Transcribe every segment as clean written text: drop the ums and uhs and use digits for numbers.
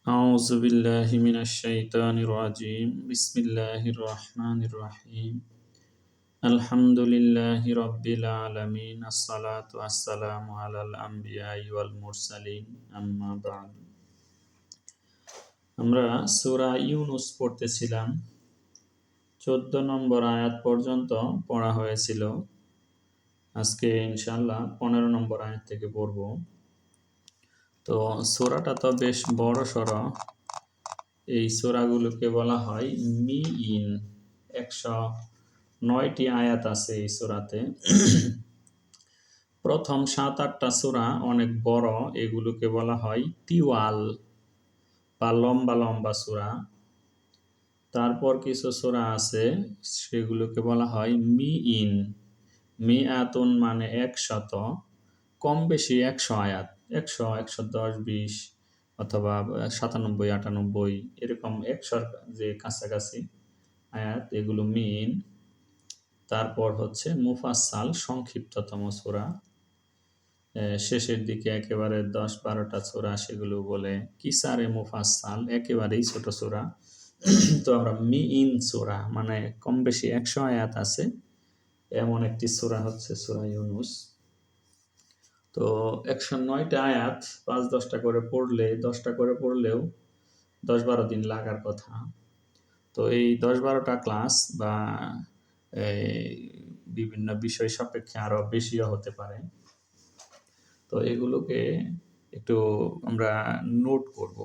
أعوذ بالله من الشيطان الرجيم بسم الله الرحمن الرحيم الحمد لله رب العالمين الصلاة والسلام على الأنبياء والمرسلين أما بعد আমরা সূরা ইউনূস পড়তেছিলাম 14 নম্বর আয়াত পর্যন্ত পড়া হয়েছিল। আজকে ইনশাআল্লাহ 15 নম্বর আয়াত থেকে পড়ব। তো সূরাটা তো বেশ বড়সড়। এই সূরাগুলোকে বলা হয় মিইন। 109টি আয়াত আছে এই সূরাতে। প্রথম 7-8টা সূরা অনেক বড়, এগুলোকে বলা হয় তিওয়াল বা লম্বা লম্বা সূরা। তারপর কিছু সূরা আছে সেগুলোকে বলা হয় মিইন। মিআতুন মানে 100, কম বেশি 100 আয়াত, 100, 110, 20 অথবা 97, 98 এরকম 100 যে কাছাকাছি আয়াত, এগুলো মিন। তারপর হচ্ছে মুফাসসাল, সংক্ষিপ্ততম সূরা। শেষের দিকে একেবারে 10-12টা সূরা, সেগুলো বলে কিসারে মুফাসসাল, একেবারেই ছোট সূরা। তো আমরা মিইন সূরা মানে কম বেশি 100 আয়াত আছে এমন একটি সূরা হচ্ছে সূরা ইউনূস। তো 109টা আয়াত 5-10টা করে পড়লে, 10টা করে পড়লেও 10-12 দিন লাগার কথা। তো এই 10-12টা ক্লাস বা বিভিন্ন বিষয় সাপেক্ষে আরো বেশিও হতে পারে। তো এগুলোকে একটু আমরা নোট করব।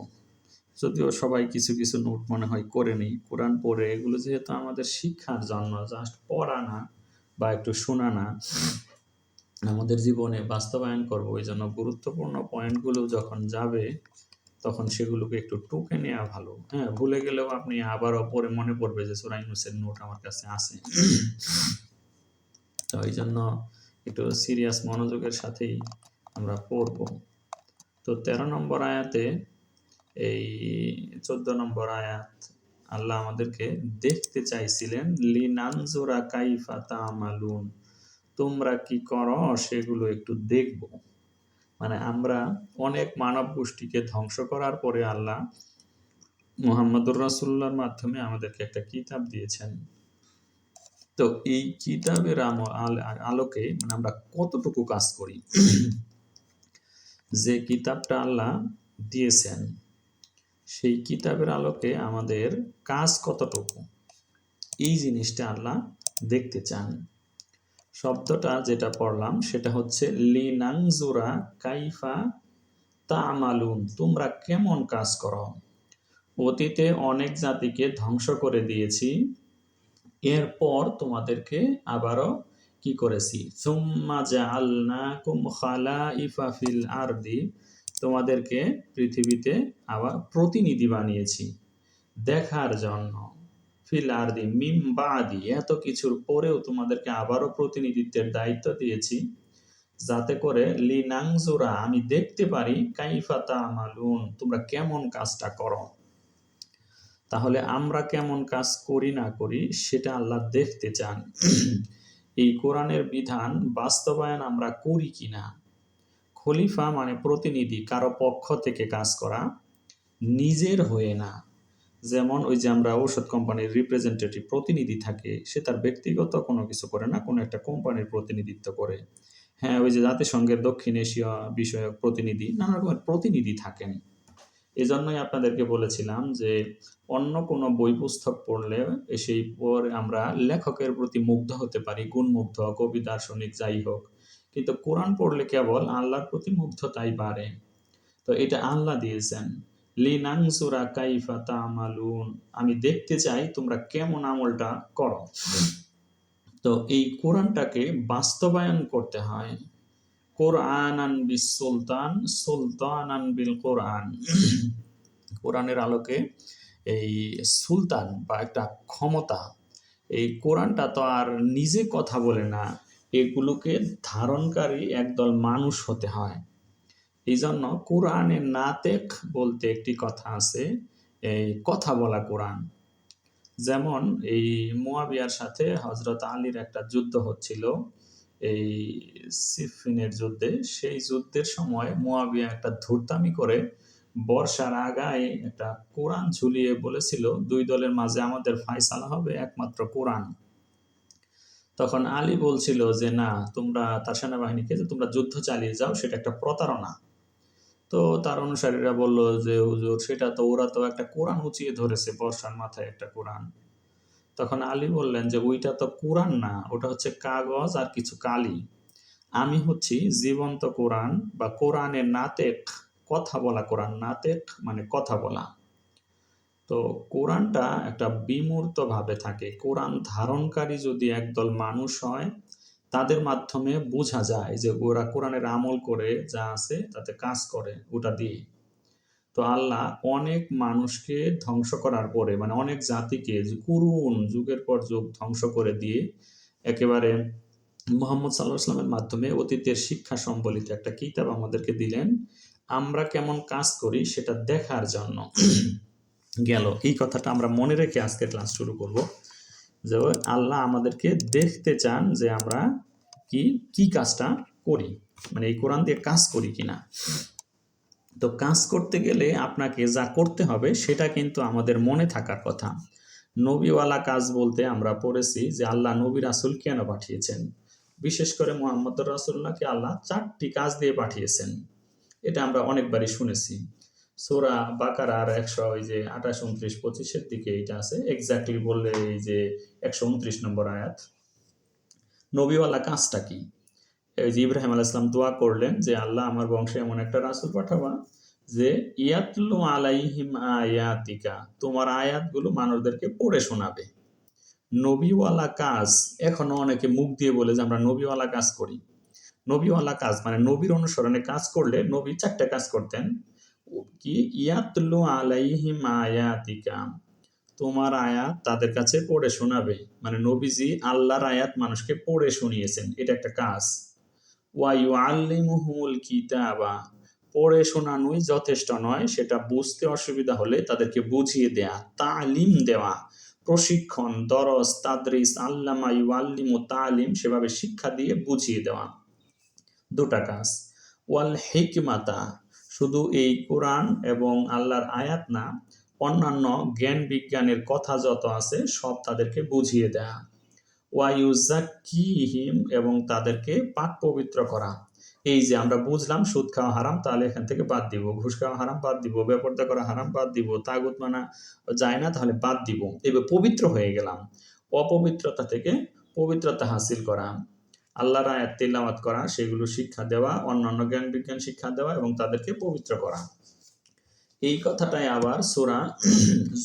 যদিও সবাই কিছু কিছু নোট মনে হয় করে নেই, কোরআন পড়ে এগুলো যেহেতু আমাদের শিক্ষার জন্য, জাস্ট পড়া না বা একটু শোনা না, আমাদের জীবনে বাস্তবায়ন করব। ওই জন্য গুরুত্বপূর্ণ পয়েন্টগুলো যখন যাবে তখন সেগুলোকে একটু টুকে নেওয়া ভালো। হ্যাঁ, ভুলে গেলেও আপনি আবারও পরে মনে পড়বে যে সূরা ইউনূসের নোট আমার কাছে আছে। তো এই জন্য একটু সিরিয়াস মনোযোগের সাথেই আমরা পড়ব। তো 13 নম্বর আয়াতে, এই 14 নম্বর আয়াত, আল্লাহ আমাদেরকে দেখতে চাইছিলেন লিনানজুরা কাইফা তা'মালুন, তোমরা কি করো সেগুলো একটু দেখব। মানে আমরা অনেক মানব গোষ্ঠীকে ধ্বংস করার পরে আল্লাহ মুহাম্মদুর রাসূলুল্লাহর মাধ্যমে আমাদেরকে একটা কিতাব দিয়েছেন। তো এই কিতাবের আলোকে মানে আমরা কতটুকু কাজ করি, যে কিতাবটা আল্লাহ দিয়েছেন সেই কিতাবের আলোকে আমাদের কাজ কতটুকু, এই জিনিসটা আল্লাহ দেখতে চান। শব্দটা যেটা পড়লাম সেটা হচ্ছে লিনানজুরা কাইফা তা'মালুন, তোমরা কেমন কাজ করো। অতীতে অনেক জাতিকে ধ্বংস করে দিয়েছি, এরপর তোমাদেরকে আবারও কি করেছি, সুম্মা জাআলনাকুম খালাইফা ফিল আরদি, তোমাদেরকে পৃথিবীতে আবার প্রতিনিধি বানিয়েছি দেখার জন্য। ফিল আরদি মিন বাদি, এত কিছুর পরেও তোমাদেরকে আবারও প্রতিনিধিত্বের দায়িত্ব দিয়েছি, যাতে করে লিনানজুরা, আমি দেখতে পারি, কাইফা তা'মালুন, তোমরা কেমন কাজটা করো। তাহলে আমরা কেমন কাজ করি না করি সেটা আল্লাহ দেখতে চান। এই কোরআনের বিধান বাস্তবায়ন আমরা করি কিনা। খলিফা মানে প্রতিনিধি, কারো পক্ষ থেকে কাজ করা, নিজের হয়ে না। যেমন ওই যে আমরা ঔষধ কোম্পানির রিপ্রেজেন্টেটিভ, প্রতিনিধি থাকে, সে তার ব্যক্তিগত কোনো কিছু করে না, কোনো একটা কোম্পানির প্রতিনিধিত্ব করে। হ্যাঁ, ওই যে জাতিসংঘের দক্ষিণ এশিয়া বিষয়ক প্রতিনিধি, নানা রকমের প্রতিনিধি থাকেন। এজন্যই আপনাদেরকে বলেছিলাম যে অন্য কোনো বই পুস্তক পড়লে সেই পরে আমরা লেখকের প্রতি মুগ্ধ হতে পারি, গুণমুগ্ধ, কবি, দার্শনিক, যাই হোক, কিন্তু কোরআন পড়লে কেবল আল্লাহর প্রতি মুগ্ধতাই বাড়ে। তো এটা আল্লাহ দিয়েছেন, লিনানজুরা কাইফা তা'মালুন, আমি দেখতে চাই তোমরা কেমন আমলটা করো। তো এই কোরআনটাকে বাস্তবায়ন করতে হয়। কোরআনান বিস সুলতান, সুলতানান বিল কোরআন। কোরআনের আলোকে এই সুলতান বা একটা ক্ষমতা, এই কোরআনটা তো আর নিজে কথা বলে না, এগুলোকে ধারণকারী একদল মানুষ হতে হয়। এই জন্য কোরআনের নাতেক বলতে একটি কথা আছে, এই কথা বলা কোরআন। যেমন এই মুয়াবিয়ার সাথে হযরত আলীর একটা যুদ্ধ হচ্ছিল, এই সিফিনের যুদ্ধে। সেই যুদ্ধের সময় মুয়াবিয়া একটা ধূর্তামি করে বর্ষার আগায় একটা কোরআন ঝুলিয়ে বলেছিল, দুই দলের মাঝে আমাদের ফায়সালা হবে একমাত্র কোরআন। তখন আলী বলছিল যে না, তোমরা তার সেনাবাহিনীকে যে তোমরা যুদ্ধ চালিয়ে যাও, সেটা একটা প্রতারণা। তো তার অনুসারীরা বলল যে হুজুর, সেটা তো ওরা তো একটা কোরআন উঁচিয়ে ধরেছে, বর্ষার মাথায় একটা কোরআন। তখন আলী বললেন যে ওইটা তো কোরআন না, ওটা হচ্ছে কাগজ আর কিছু কালি। আমি হচ্ছি জীবন্ত কোরআন, বা কোরআনের নাতেক, কথা বলা কোরআন। নাতেক মানে কথা বলা। তো কোরআনটা একটা বিমূর্ত ভাবে থাকে। কোরআন ধারণকারী যদি একদল মানুষ হয়, তাদের মাধ্যমে বোঝা যায় যে ওরা কোরআনের আমল করে, যা আছে তাতে কাজ করে ওটা দিয়ে। তো আল্লাহ অনেক মানুষকে ধ্বংস করার পরে, মানে অনেক জাতিকে কুরুন যুগের পর যুগ ধ্বংস করে দিয়ে, একেবারে মুহাম্মদ সাল্লাল্লাহু আলাইহি ওয়াসাল্লামের মাধ্যমে অতীতের শিক্ষা সম্বলিত একটা কিতাব আমাদেরকে দিলেন, আমরা কেমন কাজ করি সেটা দেখার জন্য। গেল এই কথাটা আমরা মনে রেখে আজকে ক্লাস শুরু করব, যে আল্লাহ আমাদেরকে দেখতে চান যে আমরা কি কাজটা করি, মানে এই কোরআন দিয়ে কাজ করি কিনা। তো কাজ করতে গেলে আপনাকে যা করতে হবে সেটা কিন্তু আমাদের মনে থাকার কথা। নবীওয়ালা কাজ বলতে আমরা পড়েছি যে আল্লাহ নবী রাসূল কেন পাঠিয়েছেন। বিশেষ করে মুহাম্মদ রাসূলুল্লাহকে আল্লাহ 4টি কাজ দিয়ে পাঠিয়েছেন। এটা আমরা অনেকবারই শুনেছি। সূরা বাকারার 128, 29, 25 দিকে এটা আছে। এক্স্যাক্টলি বললে এই যে 129 নম্বর আয়াত। নবীওয়ালা কাজটা কি? এই যে ইব্রাহিম আলাইহিস সালাম দোয়া করলেন যে আল্লাহ আমার বংশে এমন একটা রাসূল পাঠাবা যে ইয়াতলু আলাইহিম আয়াতিকা, তোমার আয়াতগুলো মানুষদেরকে পড়ে শোনাবে। নবীওয়ালা কাজ এখনো অনেকে মুখ দিয়ে বলে যে আমরা নবীওয়ালা কাজ করি। নবীওয়ালা কাজ মানে নবীর অনুসরণে কাজ করলে নবী 4টা কাজ করতেন। কি? ইয়াতলু আলাইহিম আয়াতিকা, তোমার আয়াত তাদের কাছে পড়ে শোনাবে। মানে নবীজি আল্লাহর আয়াত মানুষকে পড়ে শুনিয়েছেন, এটা একটা কাজ। ওয়াইউআল্লিমুহুমুল কিতাবা, পড়ে শোনানোই যথেষ্ট নয়, সেটা বুঝতে অসুবিধা হলে তাদেরকে বুঝিয়ে দেয়া, তালিম দেওয়া, প্রশিক্ষণ, দরস, তাদরিস, আল্লামা ইউআল্লিমু তালিম, সেভাবে শিক্ষা দিয়ে বুঝিয়ে দেওয়া। 2টা কাজ। ওয়াল হিকমাতা, শুধু এই কোরআন এবং আল্লাহর আয়াত না, অন্যান্য জ্ঞান বিজ্ঞানের কথা যত আছে সব তাদেরকে বুঝিয়ে দেয়া। ওয়াইউজাক্কিহিম, এবং তাদেরকে পাক পবিত্র করা। এই যে আমরা বুঝলাম সুদ খাওয়া হারাম, তাহলে এখান থেকে বাদ দিব। ঘুষ খাওয়া হারাম, বাদ দিব। বেপরদা করা হারাম, বাদ দিব। তাগুত মানা যায় না, তাহলে বাদ দিব। এবার পবিত্র হয়ে গেলাম। অপবিত্রতা থেকে পবিত্রতা হাসিল করা, আল্লাহর আয়াত তিলাওয়াত করা, সেগুলো শিক্ষা দেওয়া, অন্যান্য জ্ঞান বিজ্ঞান শিক্ষা দেওয়া এবং তাদেরকে পবিত্র করা। এই কথাটাই আবার সূরা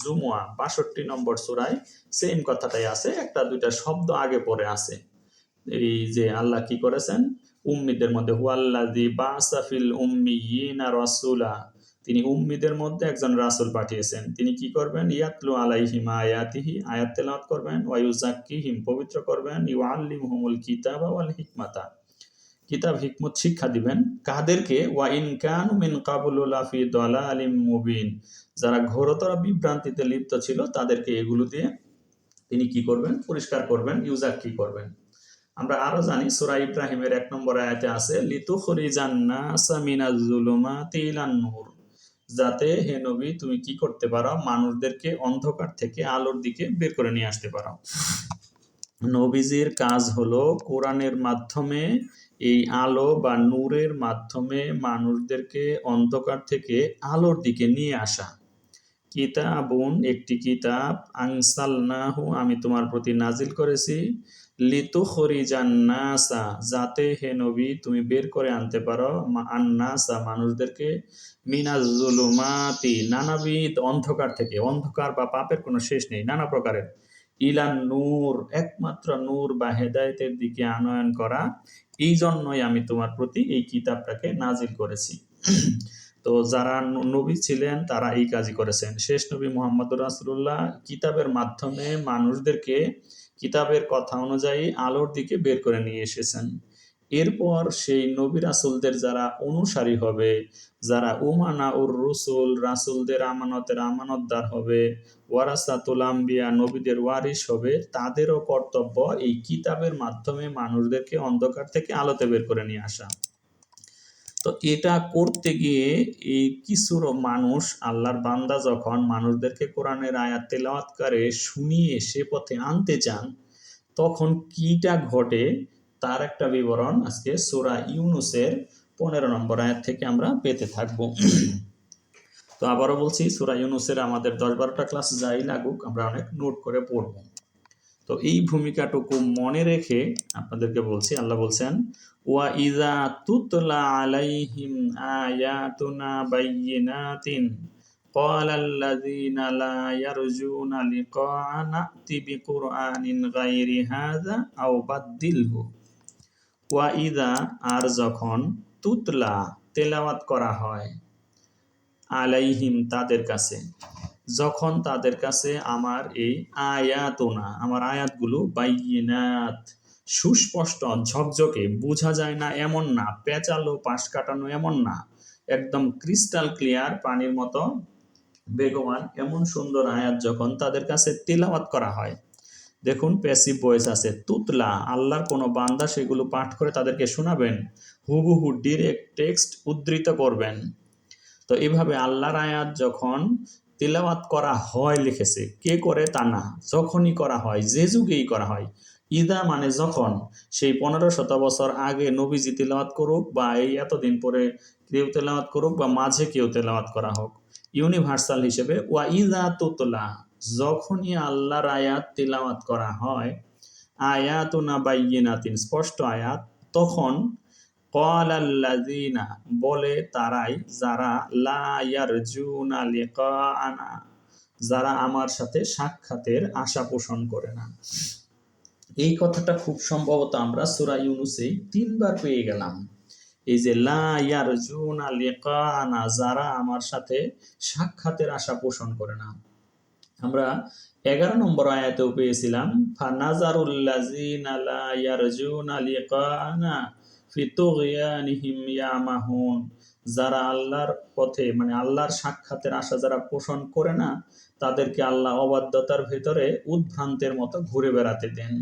জুমুয়া 62 নম্বর সূরায় সেম কথাটাই আছে, 1-2টা শব্দ আগে পরে আছে। এই যে আল্লাহ কি করেছেন উম্মিদের মধ্যে, হুয়াল্লাযী বা'সা ফিল উম্মিয়িনা রাসূলা, তিনি উম্মিদের মধ্যে একজন রাসূল পাঠিয়েছেন। তিনি কি করবেন? ইয়াতলু আলাইহিম আয়াতিহি, আয়াত তেলাওয়াত করবেন, ওয়া ইউযাক্কিহিম, পবিত্র করবেন, ইউআল্লিমুহুমুল কিতাবা ওয়াল হিকমাতা, কিতাব হিকমত শিক্ষা দিবেন। কাদেরকে? ওয়া ইন কানু মিন ক্বাবলু লাফি দালালিম মুবিন, যারা ঘোরতর বিভ্রান্তিতে লিপ্ত ছিল তাদেরকে এগুলো দিয়ে তিনি কি করবেন? পরিষ্কার করবেন, ইউযাক্কি করবেন। আমরা আরো জানি সূরা ইব্রাহিমের 1 নম্বর আয়াতে আছে লিতুখরিজান নাসা মিনাজ যুলুমাতি ইলান নূর, যাতে হে নবী তুমি কি করতে পারো? মানুষদেরকে অন্ধকার থেকে আলোর দিকে বের করে নিয়ে আসতে পারো। নবীজির কাজ হলো কোরআনের মাধ্যমে, এই আলো বা নূরের মাধ্যমে মানুষদেরকে অন্ধকার থেকে আলোর দিকে নিয়ে আসা। কিতাবুন, একটি কিতাব, আনসালনাহু, আমি তোমার প্রতি নাজিল করেছি, লিতুখরিজান নাসা, যাতে হে নবী তুমি বের করে আনতে পারো, আন্নাসা, মানুষদেরকে, মিনাজ যুলুমাতি, নানাবিধ অন্ধকার থেকে, অন্ধকার বা পাপের কোনো শেষ নেই, নানা প্রকারের, ইলান নূর, একমাত্র নূর বা হেদায়েতের দিকে আনয়ন করা। এই জন্যই আমি তোমার প্রতি এই কিতাবটাকে নাজিল করেছি। তো যারা নবী ছিলেন তারা এই কাজই করেছেন। শেষ নবী মুহাম্মদুর রাসূলুল্লাহ কিতাবের মাধ্যমে মানুষদেরকে কিতাবের কথা অনুযায়ী আলোর দিকে বের করে নিয়ে এসেছেন। এরপর সেই নবী রাসূলদের যারা অনুসারী হবে, যারা উমানা উর রসুল, রাসূলদের আমানতের আমানতদার হবে, ওয়ারাসাতুল আম্বিয়া, নবীদের ওয়ারিস হবে, তাদেরও কর্তব্য এই কিতাবের মাধ্যমে মানুষদেরকে অন্ধকার থেকে আলোতে বের করে নিয়ে আসা। তো এটা করতে গিয়ে এই কিছু মানুষ, আল্লাহর বান্দা যখন মানুষদেরকে কোরআনের আয়াত তেলাওয়াত করে শুনিয়ে সে পথে আনতে চান, তখন কিটা ঘটে তার একটা বিবরণ আজকে সূরা ইউনূসের 15 নম্বর আয়াত থেকে আমরা পেতে থাকব। তো আবারও বলছি, সূরা ইউনূসের আমাদের 10-12টা ক্লাস যাই লাগুক, আমরা অনেক নোট করে পড়ব। তো এই ভূমিকাটুকু মনে রেখে আপনাদেরকে বলছি, আল্লাহ বলছেন, ওয়া ইযা তুতলা আলাইহিম আয়াতুনা বাইয়িনাতিন ক্বালাল্লাযীনা লা ইয়ারজুনা লিকাআনা আ'তি বিকুরআনিন গায়রি হাযা আও বাদদিলহু। ওয়া ইযা, আর যখন, তুতলা তেলাওয়াত করা হয়, আলাইহিম তাদের কাছে, যখন তাদের কাছে আমার এই আয়াতুনা আমার আয়াতগুলো বাইয়িনাত সুস্পষ্ট ঝকঝকে বোঝা যায় না এমন না, পেঁচালো পাশ কাটানো এমন না, একদম ক্রিস্টাল ক্লিয়ার পানির মতো বেগবান এমন সুন্দর আয়াত যখন তাদের কাছে তেলাওয়াত করা হয়। দেখুন প্যাসিভ ভয়েস আছে, তুতলা, আল্লাহর কোনো বান্দা সেগুলো পাঠ করে তাদেরকে শোনাবেন, হুবহু ডিরেক্ট টেক্সট উদ্ধৃত করবেন। তো এইভাবে আল্লাহর আয়াত যখন তিলাওয়াত করা হয় লিখেছে, কে করে তা না, যখনই করা হয়, যে যুগেই করা হয়। ইদা মানে যখন, সেই 1500 বছর আগে নবীজি তিলাওয়াত করুক, বা এই এতদিন পরে কেউ তেলাওয়াত করুক, বা মাঝে কেউ তেলাওয়াত করা হোক, ইউনিভার্সাল হিসেবে ওয়া ইদা তুতলা, যখনই আল্লাহর আয়াত তিলাওয়াত করা হয়, আয়াতুনা বাইয়িনাতিন স্পষ্ট আয়াত, তখন ক্বালাল্লাযীনা বলে তারাই, যারা লা ইয়ারজুনা লিকাআনা, যারা আমার সাথে সাক্ষাতের আশা পোষণ করে না। এই কথাটা খুব সম্ভবত আমরা সূরা ইউনূসে 3 বার পেয়ে গেলাম। এই যে লা ইয়ারজুনা লিকাআনা, যারা আমার সাথে সাক্ষাতের আশা পোষণ করে না। আমরা 11 নম্বর আয়াতেও পেয়েছিলাম, ফানাজারুল্লাযীনা লা ইয়ারজুনা লিকাআনা ফি তুগয়ানিহিম ইয়ামাহুন, যারা আল্লাহর পথে মানে আল্লাহর সাক্ষাতের আশা যারা পোষণ করে না, তাদেরকে আল্লাহ অবাধ্যতার ভেতরে উদ্ভ্রান্তের মতো ঘুরে বেড়াতে দেন।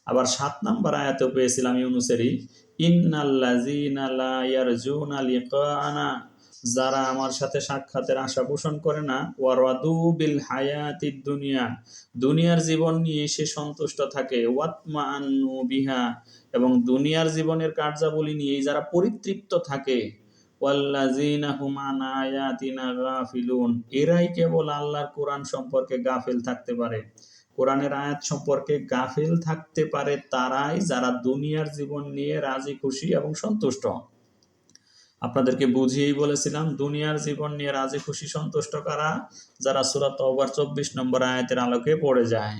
আবার 7 নম্বর আয়াতেও পেয়েছিলাম ইউনূসেরই, ইন্নাল্লাযীনা লা ইয়ারজুনা লিকাআনা, যারা আমার সাথে সাক্ষাতের আশা পোষণ করে না, ওয়ারাদু বিল হায়াতিদ দুনিয়া, দুনিয়ার জীবন নিয়ে সে সন্তুষ্ট থাকে, ওয়াতমাআন্নু বিহা, এবং দুনিয়ার জীবনের কার্যাবলী নিয়ে যারা পরিতৃপ্ত থাকে, ওয়াল্লাযীনা হুম আন আয়াতিনা গাফিলুন, এরাই কেবল আল্লাহর কোরআন সম্পর্কে গাফিল থাকতে পারে। কোরআনের আয়াত সম্পর্কে গাফিল থাকতে পারে তারাই, যারা দুনিয়ার জীবন নিয়ে রাজি খুশি এবং সন্তুষ্ট। আপনাদেরকে বুঝিয়েই বলেছিলাম, দুনিয়ার জীবন নিয়ে রাজি খুশি সন্তুষ্ট কারা, যারা সূরা তাওবার 24 নম্বর আয়াতের আলোকে পড়ে যায়,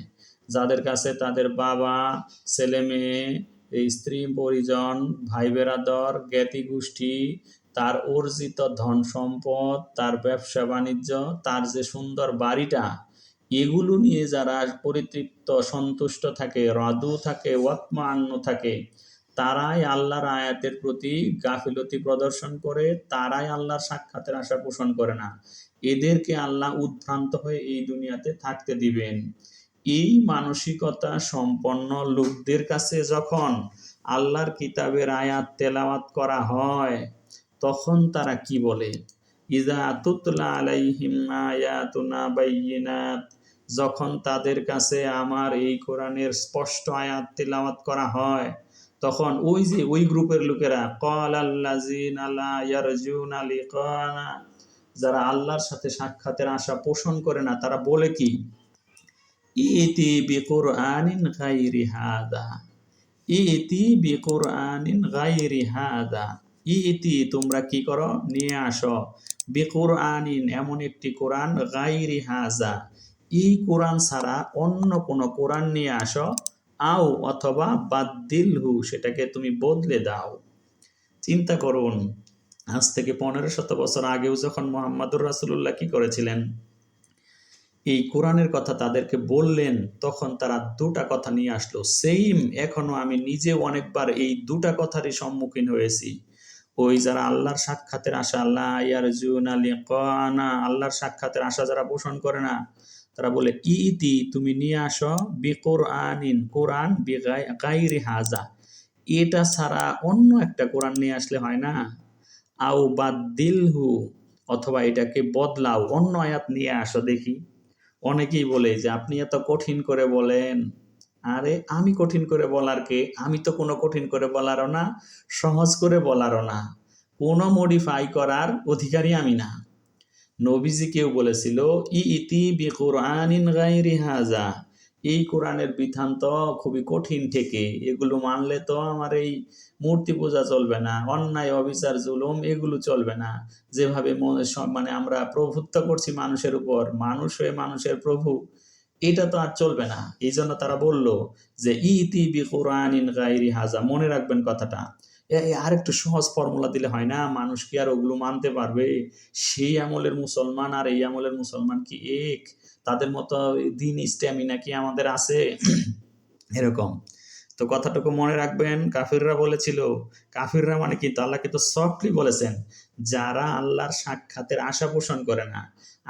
যাদের কাছে তাদের বাবা, ছেলে মেয়ে, এই স্ত্রী পরিজন, ভাই বেরাদর, জ্ঞাতি গোষ্ঠী, তার অর্জিত ধন সম্পদ, তার ব্যবসা বাণিজ্য, তার যে সুন্দর বাড়িটা, এগুলো নিয়ে যারা পরিতৃপ্ত সন্তুষ্ট থাকে, রাদু থাকে, ওয়াতমাআন্ন থাকে, তারাই আল্লাহর আয়াতের প্রতি গাফিলতি প্রদর্শন করে, তারাই আল্লাহর সাক্ষাতের আশা পোষণ করে না। এদেরকে আল্লাহ উদ্ভ্রান্ত হয়ে এই দুনিয়াতে থাকতে দিবেন। এই মানসিকতা সম্পন্ন লোকদের কাছে যখন আল্লাহর কিতাবের আয়াত তেলাওয়াত করা হয়, তখন তারা কি বলে, ইযা তুতলা আলাইহিম আয়াতুনা বাইয়িনাত, যখন তাদের কাছে আমার এই কোরআনের স্পষ্ট আয়াত তেলাওয়াত করা হয়, তখন ওই যে ওই গ্রুপের লোকেরা, ক্বালাল্লাযীনা লা ইয়ারজুনা লিকাআনা, যারা আল্লাহর সাথে সাক্ষাতের আশা পোষণ করে না, তারা বলে কি, ইতি বিকুরআনিন গায়রি হাযা, ইতি বিকুরআনিন গায়রি হাযা, ইতি তোমরা কি করো, নিয়ে আসো, বিকুরআনিন এমন একটি কোরআন, গায়রি হাযা এই কোরআন ছাড়া অন্য কোনো কোরআন নিয়ে আসো, আও অথবা বাদদিলহু সেটাকে তুমি বদলে দাও। চিন্তা করুন, আজ থেকে 1500 বছর আগেও যখন মুহাম্মদুর রাসূলুল্লাহ কি করেছিলেন, এই কোরআনের কথা তাদেরকে বললেন, তখন তারা দুটা কথা নিয়ে আসলো। সেম এখনো আমি নিজেও অনেকবার এই দুটা কথারই সম্মুখীন হয়েছি। ওই যারা আল্লাহর সাক্ষাতের আশা, লা ইয়ারজুনা লিকাআনা, আল্লাহর সাক্ষাতের আশা যারা পোষণ করে না, তারা বলে ইতি তুমি নিয়ে আসো, বিকুরআনিন কোরআন, গায়রি হাযা এটা ছাড়া অন্য একটা কোরআন নিয়ে আসলে হয় না। আও বাদ্দিলহু, অথবা এটাকে বদলাও, অন্য আয়াত নিয়ে আসো দেখি। অনেকেই বলে যে আপনি এত কঠিন করে বলেন। আরে আমি কঠিন করে বলার কে? আমি তো কোনো কঠিন করে বলারও না, সহজ করে বলারও না, কোনো মডিফাই করার অধিকারী আমি না। নবীজিকেও বলেছিল ইতি বিকুরআনিন গায়রি হাযা, এই কোরআনের বিধান তো খুবই কঠিন থেকে, এগুলো মানলে তো আমার এই মূর্তি পূজা চলবে না, অন্যায় অবিচার জুলুম এগুলো চলবে না, যেভাবে মানে আমরা প্রভুত্ব করছি মানুষের উপর, মানুষ হয়ে মানুষের প্রভু, এটা তো আর চলবে না। এই জন্য তারা বলল যে ইতি বিকুরআনিন গায়রি হাযা, মনে রাখবেন কথাটা। আর একটু সহজ ফর্মুলা দিলে হয় না? মানুষ কি আর ওগুলো মানতে পারবে? সেই আমলের মুসলমান আর এই আমলের মুসলমান কি এক? তাদের মতো দিন স্ট্যামিনা কি আমাদের আছে? এরকম। তো কথাটুকু মনে রাখবেন, কাফিররা বলেছিল, কাফিররা মানে কি, আল্লাহ কিন্তু সফটলি বলেছেন, যারা আল্লাহর সাক্ষাতের আশা পোষণ করে না,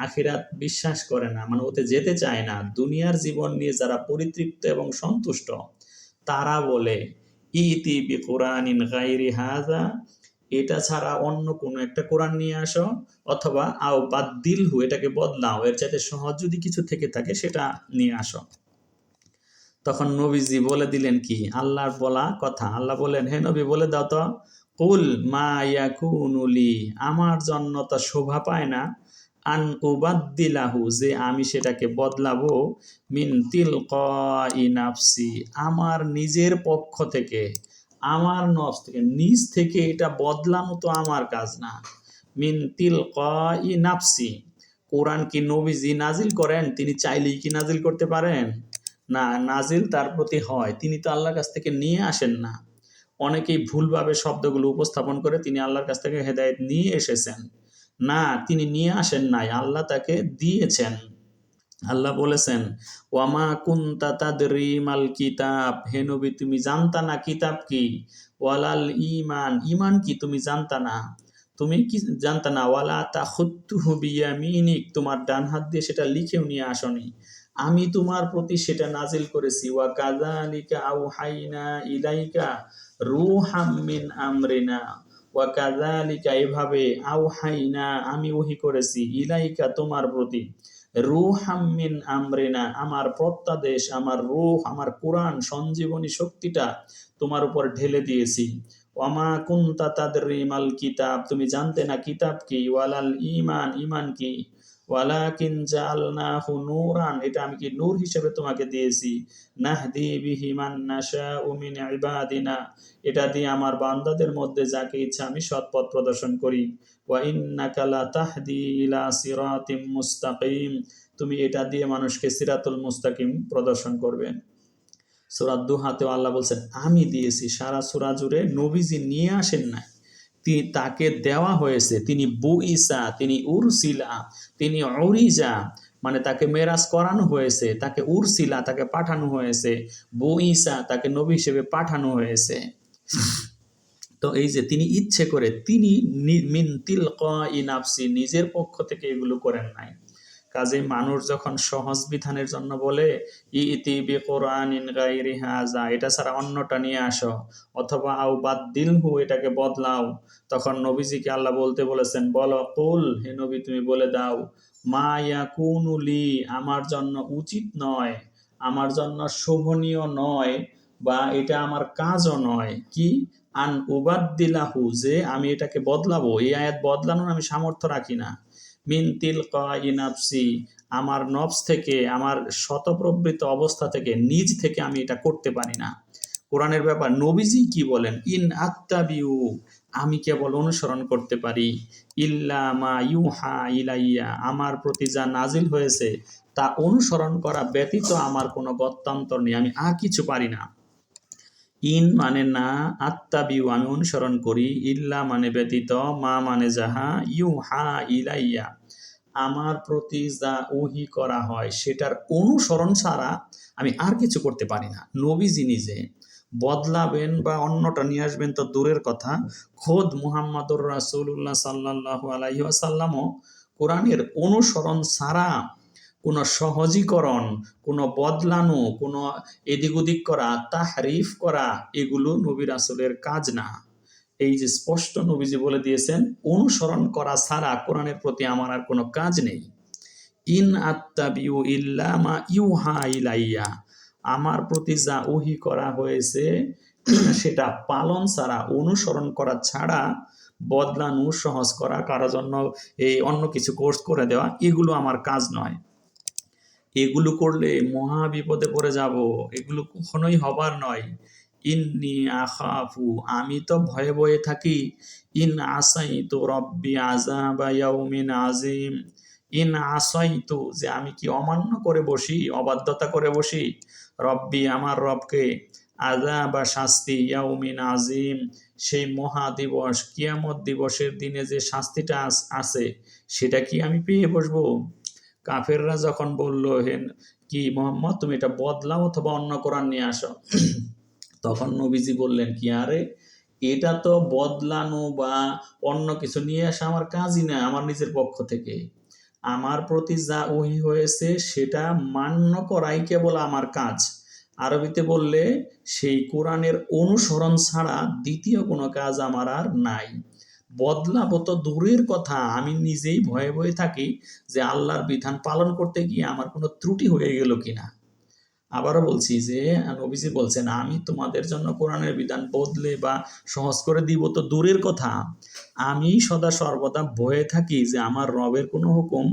আখিরাত বিশ্বাস করে না, মানে ওতে যেতে চায় না, দুনিয়ার জীবন নিয়ে যারা পরিতৃপ্ত এবং সন্তুষ্ট, তারা বলে ইতি বিকুরআনিন গায়রি হাযা, এটা ছাড়া অন্য কোনো একটা কোরআন নিয়ে আসো, অথবা আও বাদ্দিলহু, এটাকে বদলাও, এর চাইতে সহজ যদি কিছু থেকে থাকে সেটা নিয়ে আসো। তখন নবীজি বলে দিলেন কি, আল্লাহর বলা কথা, আল্লাহ বলেন, হে নবী বলে দাও তো, কুল মা ইয়াকুনু লি, আমার জন্য তো শোভা পায় না, আন উবাদ্দিলাহু, যে আমি সেটাকে বদলাবো, মিন তিলকাই নাফসি, আমার নিজের পক্ষ থেকে, আমার নফস থেকে, নিজ থেকে এটা বদলানো তো আমার কাজ না। মিন তিলকাই নাফসি, কোরআন কি নবীজি নাজিল করেন? তিনি চাইলেই কি নাজিল করতে পারেন? না, নাজিল তার প্রতি হয়, তিনি তো আল্লাহর কাছ থেকে নিয়ে আসেন না। অনেকেই ভুলভাবে শব্দগুলো উপস্থাপন করে তিনি আল্লাহর কাছ থেকে হেদায়েত নিয়ে এসেছেন। না, তিনি নিয়ে আসেন নাই, আল্লাহ তাকে দিয়েছেন। আল্লাহ বলেছেন, ওয়ামা কুনতা তাদরি মাল কিতাব, হে নবী তুমি জানতা না কিতাব কি, ওয়ালাল ঈমান, ঈমান কি তুমি জানতা না, তুমি কি জানতা না, ওয়ালা তাখুত্তুহু বিয়ামিনিক, তোমার ডান হাত দিয়ে সেটা লিখেও নিয়ে আসনি, আমি তোমার প্রতি সেটা নাজিল করেছি। ওয়া কাযালিকা আওহাইনা ইলাইকা রূহাম মিন আমরিনা, ওয়া কাযালিকা, এভাবে, আওহাইনা, আমি ওহী করেছি, ইলাইকা, তোমার প্রতি, রূহাম মিন আমরিনা, আমার প্রত্যাদেশ, আমার রূহ, আমার কোরআন, সঞ্জীবনী শক্তিটা তোমার উপর ঢেলে দিয়েছি। ওয়ামা কুনতা তাদরি মাল কিতাব, তুমি জানতে না কিতাব কি, ওয়ালাল ঈমান, ঈমান কি, ওয়ালাকিন জাআলনাহু নূরান, এটা আমি কি নূর হিসেবে তোমাকে দিয়েছি, নাহদি বিহি মান নাশাউ মিন ইবাদিনা, এটা দিয়ে আমার বান্দাদের মধ্যে যাকে ইচ্ছা আমি সৎ পথ প্রদর্শন করি। ওয়া ইন্নাকা লাতাহদি ইলা সিরাতিম মুস্তাকিম, তুমি এটা দিয়ে মানুষকে সিরাতুল মুস্তাকিম প্রদর্শন করবে। সূরা দুহাতেও আল্লাহ বলছেন আমি দিয়েছি, সারা সূরা জুড়ে নবীজি নিয়ে আসেন নাই, তাকে দেওয়া হয়েছে, তিনি বুইসা, তিনি উরসিলা, তিনি উরিজা, মানে তাকে মেরাজ করানো হয়েছে, তাকে উরসিলা, তাকে পাঠানো হয়েছে, বুইসা, তাকে নবী হিসেবে পাঠানো হয়েছে। তো এই যে তিনি ইচ্ছে করে, তিনি মিন তিলকাই নাফসি, নিজের পক্ষ থেকে এগুলো করেন নাই। কাজে মানুষ যখন সহজ বিধানের জন্য বলে ইতি বিকুরআনিন গায়রি হাযা, এটা ছাড়া অন্যটা নিয়ে আসো, অথবা আও বাদ্দিলহু, এটাকে বদলাও, তখন নবীজিকে আল্লাহ বলতে বলেছেন, বলো, কুল, হে নবী তুমি বলে দাও, মা ইয়াকুনু লি, আমার জন্য উচিত নয়, আমার জন্য শোভনীয় নয়, বা এটা আমার কাজও নয়, কি, আন উবাদ্দিলাহু, যে আমি এটাকে বদলাবো, এই আয়াত বদলানোর আমি সামর্থ্য রাখি না, মিন তিলকাই নাফসি, আমার নফস থেকে, আমার শতপ্রবৃত্ত অবস্থা থেকে, নিজ থেকে আমি এটা করতে পারি না। কোরআনের ব্যাপার নবীজি কি বলেন, ইন আত্তাবিউ, আমি কেবল অনুসরণ করতে পারি, ইল্লা মা ইউহা ইলাইয়া, আমার প্রতি যা নাজিল হয়েছে তা অনুসরণ করা ব্যতীত আমার কোনো গত্যন্তর নেই, আমি আর কিছু পারি না। ইন মানে না, আত্তাবিউ আমি অনুসরণ করি, ইল্লা মানে ব্যতীত, মা মানে যাহা, ইউহা ইলাইয়া আমার প্রতি যা ওহী করা হয় সেটার অনুসরণ ছাড়া আমি আর কিছু করতে পারি না। নবীজি নিজে বদলাবেন বা অন্যটা নিয়ে আসবেন তো দূরের কথা, খোদ মুহাম্মাদুর রাসূলুল্লাহ সাল্লাল্লাহু আলাইহি ওয়াসাল্লামও কোরআনের অনুসরণ ছাড়া কোনো সহজীকরণ, কোনো বদলানো, কোনো এদিক ওদিক করা, তাহরিফ করা, এগুলো নবী রাসূলের কাজ না। এই যে স্পষ্ট নবীজি বলে দিয়েছেন, অনুসরণ করা ছাড়া কোরআনের প্রতি আমার আর কোনো কাজ নেই। ইন আত্তাবিউ ইল্লা মা ইউহা ইলাইয়া, আমার প্রতি যা ওহী করা হয়েছে সেটা পালন ছাড়া, অনুসরণ করা ছাড়া, বদলানো, সহজ করা, কারোর জন্য এই অন্য কিছু কোর্স করে দেওয়া, এগুলো আমার কাজ নয়। এগুলো করলে মহা বিপদে পড়ে যাব, এগুলো কখনোই হবার নয়। ইন্নি আখাফু, আমি তো ভয়ে ভয়ে থাকি। ইন আসাইতু রব্বি আযাবা ইয়াউমিন আযীম, ইন আসাইতু, যে আমি কি অমান্য করে বসি, অবাধ্যতা করে বসি, রব্বি, আমার রবকে, আযাবা, শাস্তি, ইয়াউমিন আযীম, সেই মহা দিবস, কিয়ামত দিবসের দিনে যে শাস্তিটা আছে সেটা কি আমি পেয়ে বসবো? কাফেররা যখন বলল, হেন কি মোহাম্মদ, তুমি এটা বদলাও অথবা অন্য কোরআন নিয়ে আসো, তখন নবীজি বললেন কি, আরে এটা তো বদলানো বা অন্য কিছু নিয়ে আসা আমার কাজই না, আমার নিজের পক্ষ থেকে আমার প্রতি যা ওহী হয়েছে সেটা মান্য করাই কেবল আমার কাজ। আরবিতে বললে সেই কোরআনের অনুসরণ ছাড়া দ্বিতীয় কোনো কাজ আমার আর নাই। বদলাবো তো দূরের কথা, আমি নিজেই ভয়ে ভয়ে থাকি যে আল্লাহর বিধান পালন করতে গিয়ে আমার কোনো ত্রুটি হয়ে গেল কিনা। আবারও বলছি যে নবীজি বলছেন, আমি তোমাদের জন্য কোরআনের বিধান বদলে বা সহজ করে দিব তো দূরের কথা, আমি সদা সর্বদা ভয়ে থাকি যে আমার রবের কোনো হুকুম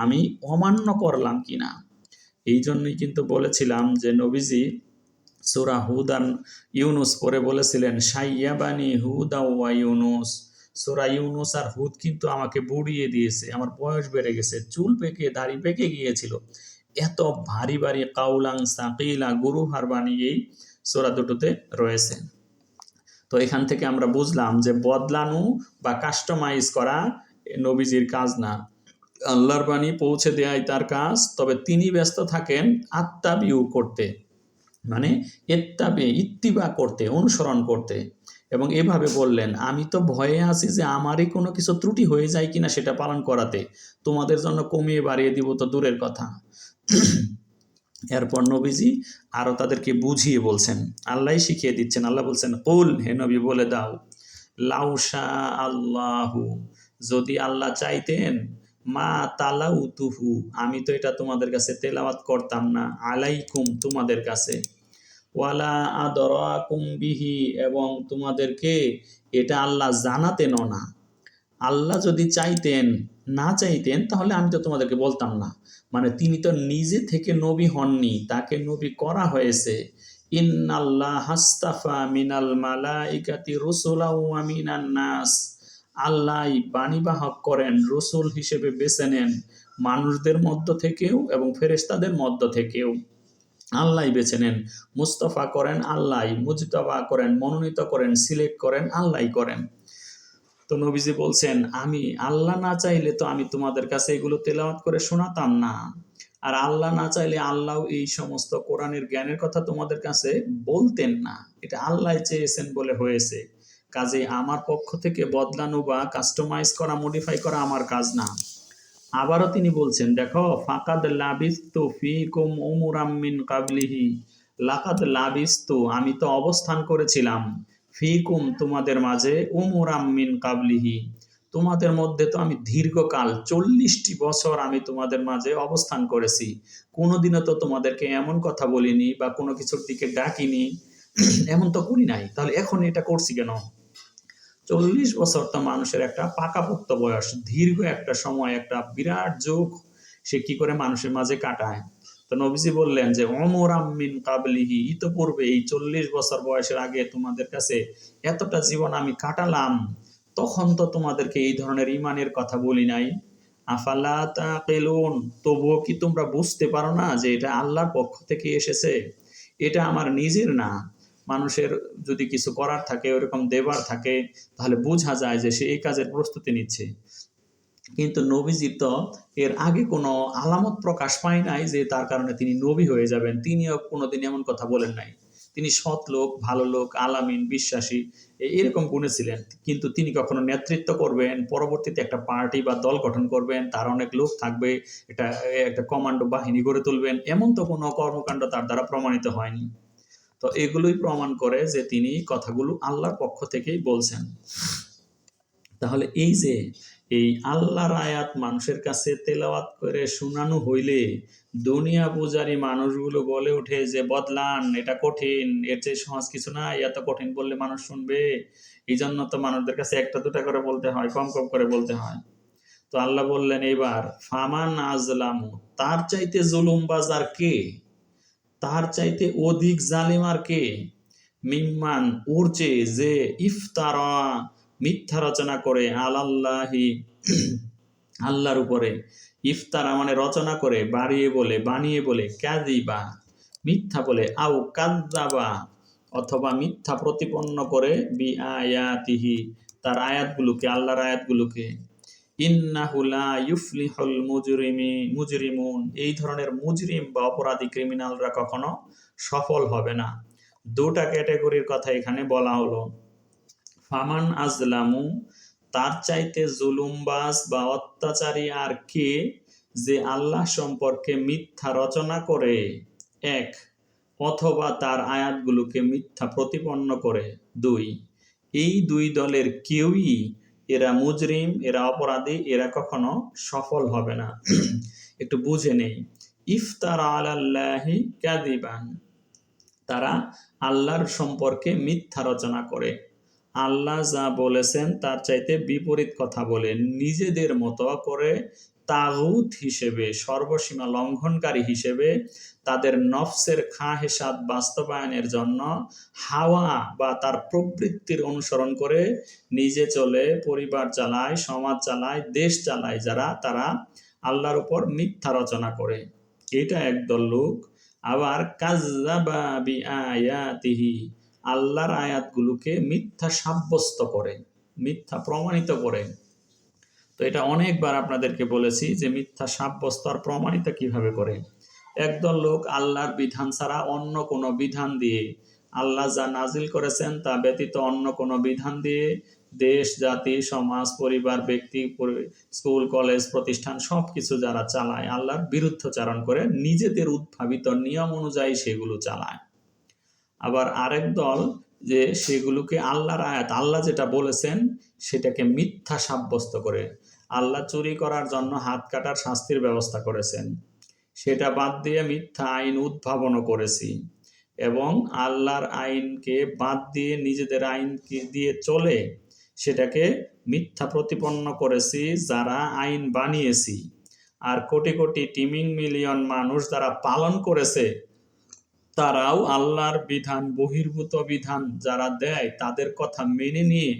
আমি অমান্য করলাম কিনা। এই জন্যই কিন্তু বলেছিলাম যে নবীজি সূরা হুদ আর ইউনুস পরে বলেছিলেন, সাইয়াবানি হুদা ওয়া ইউনুস, সূরা ইউনুস আর হুদ কিন্তু আমাকে বুড়িয়ে দিয়েছে, আমার বয়স বেড়ে গেছে, চুল পেকে দাড়ি পেকে গিয়েছিল। এত ভারী ভারী কাউলাং সাকিলা গুরুহার বাণী এই সূরা দুটোতে রয়েছে। তো এখান থেকে আমরা বুঝলাম যে বদলানো বা কাস্টমাইজ করা নবীজির কাজ না, আল্লাহর বাণী পৌঁছে দেয়াই তার কাজ। তবে তিনি ব্যস্ত থাকেন আত্তাবিউ করতে, মানে ইত্তিবা করতে, অনুসরণ করতে। এবং এভাবে বললেন, আমি তো ভয়ে আছি যে আমারই কোনো কিছু ত্রুটি হয়ে যায় কিনা সেটা পালন করাতে, তোমাদের জন্য কমিয়ে বাড়িয়ে দিব তো দূরের কথা। এরপর নবীজি আরো তাদেরকে বুঝিয়ে বলছেন, আল্লাহ শিখিয়ে দিচ্ছেন। আল্লাহ বলছেন, কুল, হে নবী বলে দাও, লাউশা আল্লাহু, যদি আল্লাহ চাইতেন, মা তালাউতুহু, আমি তো এটা তোমাদের কাছে তেলাওয়াত করতাম না, আলাইকুম, তোমাদের কাছে, ওয়ালা আদরাকুম বিহি, এবং তোমাদেরকে এটা আল্লাহ জানাতেনও না। আল্লাহ যদি চাইতেন, না চাইতেন, তাহলে আমি তো তোমাদেরকে বলতাম না। মানে তিনি তো নিজে থেকে নবী হননি, তাকে নবী করা হয়েছে। ইন্নাল্লাহ হাস্তাফা মিনাল মালাইকাতি রুসুলাও ওয়া মিনান নাস, আল্লাহ বাণীবাহক করেন, রসুল হিসেবে বেছে নেন মানুষদের মধ্য থেকেও এবং ফেরেশতাদের মধ্য থেকেও। আল্লাহ বেছে নেন, মুস্তফা করেন আল্লাহ, মুজতাবা করেন, মনোনীত করেন, সিলেক্ট করেন আল্লাহ করেন। তো নবীজি বলছেন, আমি আল্লাহ না চাইলে তো আমি তোমাদের কাছে এগুলো তেলাওয়াত করে শোনাতাম না, আর আল্লাহ না চাইলে আল্লাহ এই সমস্ত কোরআনের জ্ঞানের কথা তোমাদের কাছে বলতেন না। এটা আল্লাহ চেয়েছেন বলে হয়েছে। কাজে আমার পক্ষ থেকে বদলানো বা কাস্টমাইজ করা, মডিফাই করা আমার কাজ না। আবারও তিনি বলছেন, দেখো, ফাকাদ লাবিস্তু ফিকুম উমরাম মিন কাবলিহি, লাকাদ লাবিস্তু, আমি তো অবস্থান করেছিলাম, ফিকুম, তোমাদের মাঝে, উমরাম মিন কাবলিহি, তোমাদের মধ্যে তো আমি দীর্ঘকাল 40টি বছর আমি তোমাদের মাঝে অবস্থান করেছি, কোনোদিনও তো তোমাদেরকে এমন কথা বলিনি বা কোনো কিছুর দিকে ডাকিনি, এমন তো করি নাই, তাহলে এখন এটা করছি কেন? 40 বছর তো মানুষের একটা পাকাপোক্ত বয়স, দীর্ঘ একটা সময়, একটা বিরাট যুগ সে কি করে মানুষের মাঝে কাটায়। তো নবীজি বললেন যে ওমরাম মিন কাবলিহি, ইতোপূর্বে এই 40 বছর বয়সের আগে তোমাদের কাছে এতটা জীবন আমি কাটালাম, তখন তো তোমাদেরকে এই ধরনের ইমানের কথা বলি নাই। আফালা তাকিলুন, তবুও কি তোমরা বুঝতে পারো না যে এটা আল্লাহর পক্ষ থেকে এসেছে, এটা আমার নিজের না। মানুষের যদি কিছু করার থাকে, ওরকম দেবার থাকে, তাহলে বোঝা যায় যে সে এই কাজের প্রস্তুতি নিচ্ছে। কিন্তু নবীজি তো এর আগে কোনো আলামত প্রকাশ পায় নাই যে তার কারণে তিনি নবী হয়ে যাবেন, তিনিও কোনোদিন এমন কথা বলেন নাই। তিনি সৎ লোক, ভালো লোক, আলামিন, বিশ্বাসী, এরকম গুণে ছিলেন। কিন্তু তিনি কখনো নেতৃত্ব করবেন, পরবর্তীতে একটা পার্টি বা দল গঠন করবেন, তার অনেক লোক থাকবে, একটা কমান্ডো বাহিনী গড়ে তুলবেন, এমন তো কোনো কর্মকাণ্ড তার দ্বারা প্রমাণিত হয়নি। তো তো এগুলোই প্রমাণ করে যে তিনি কথাগুলো আল্লাহর পক্ষ থেকেই বলছেন। তাহলে এই যে এই আল্লাহর আয়াত মানুষের কাছে তেলাওয়াত করে শোনানো হইলে দুনিয়া পূজারী মানুষগুলো বলে ওঠে যে বদলান, এটা কঠিন, এর চেয়ে সহজ কিছু না, এত কঠিন বললে মানুষ শুনবে। এই জন্য তো মানুষদের কাছে একটা দুটা করে বলতে হয়, কম কম করে বলতে হয়। তো আল্লাহ বললেন এবার ফামান আজলামু, তার চাইতে জুলুমবাজ আর কে, তার চাইতে অধিক জালিম আর কে, মিম্মান ওর চেয়ে যে ইফতারা মিথ্যা রচনা করে আলাল্লাহি আল্লাহর উপরে, ইফতারা মানে রচনা করে, বানিয়ে বলে কাযিবা মিথ্যা বলে, আও কাযযাবা অথবা মিথ্যা প্রতিপন্ন করে বিআয়াতিহি তার আয়াতগুলোকে, আল্লাহর আয়াতগুলোকে। ইন্নাহু লা ইউফলিহুল মুজরিমুন, এই ধরনের মুজরিম বা অপরাধী ক্রিমিনালরা কখনো সফল হবে না। দুটা ক্যাটাগরির কথা এখানে বলা হলো। ফামান আজলামু, তার চাইতে জুলুমবাজ বা অত্যাচারী আর কে, যে আল্লাহ সম্পর্কে মিথ্যা রচনা করে, এক, অথবা তার আয়াতগুলোকে মিথ্যা প্রতিপন্ন করে, দুই। এই দুই দলের কেউই, এরা মুজরিম, এরা অপরাধী, এরা কখনো সফল হবে না। একটু বুঝে নেই। ইফতারা আলাল্লাহি কাযিবান, তারা আল্লাহর সম্পর্কে মিথ্যা রচনা করে, আল্লাহ যা বলেছেন তার চাইতে বিপরীত কথা বলে, নিজেদের মতো করে তাগুত হিসেবে, সর্বসীমা লঙ্ঘনকারী হিসেবে, তাদের নফসের খাহেসাত বাস্তবায়নের জন্য হাওয়া বা তার প্রবৃত্তির অনুসরণ করে নিজে চলে, পরিবার চালায়, সমাজ চালায়, দেশ চালায় যারা, তারা আল্লাহর উপর মিথ্যা রচনা করে। এটা একদল লোক। আবার কাযযাবা বিআয়াতিহি, আল্লাহর আয়াতগুলোকে মিথ্যা সাব্যস্ত করে, মিথ্যা প্রমাণিত করে। তো এটা অনেকবার আপনাদেরকে বলেছি যে মিথ্যা সাব্যস্ত আর প্রমাণিত কিভাবে করে। একদল লোক আল্লাহর বিধান ছাড়া অন্য কোনো বিধান দিয়ে, আল্লাহ যা নাজিল করেছেন তা ব্যতীত অন্য কোনো বিধান দিয়ে দেশ, জাতি, সমাজ, পরিবার, ব্যক্তি, স্কুল, কলেজ, প্রতিষ্ঠান সবকিছু যারা চালায়, আল্লাহর বিরুদ্ধচারণ করে নিজেদের উদ্ভাবিত নিয়ম অনুযায়ী সেগুলো চালায়। আবার আরেক দল যে সেগুলোকে আল্লাহর আয়াত, আল্লাহ যেটা বলেছেন সেটাকে মিথ্যা সাব্যস্ত করে। আল্লাহ চুরি করার জন্য হাত কাটার শাস্তির ব্যবস্থা করেছেন, সেটা বাদ দিয়ে মিথ্যা আইন উদ্ভাবনও করেছি, এবং আল্লাহর আইনকে বাদ দিয়ে নিজেদের আইন দিয়ে চলে, সেটাকে মিথ্যা প্রতিপন্ন করেছি যারা আইন বানিয়েছি। আর কোটি কোটি টিমিং মিলিয়ন মানুষ যারা পালন করেছে, তারাও আল্লাহর বিধান, বহির্ভূত বিধান যারা দেয় তাদের কথা মেনে নিয়ে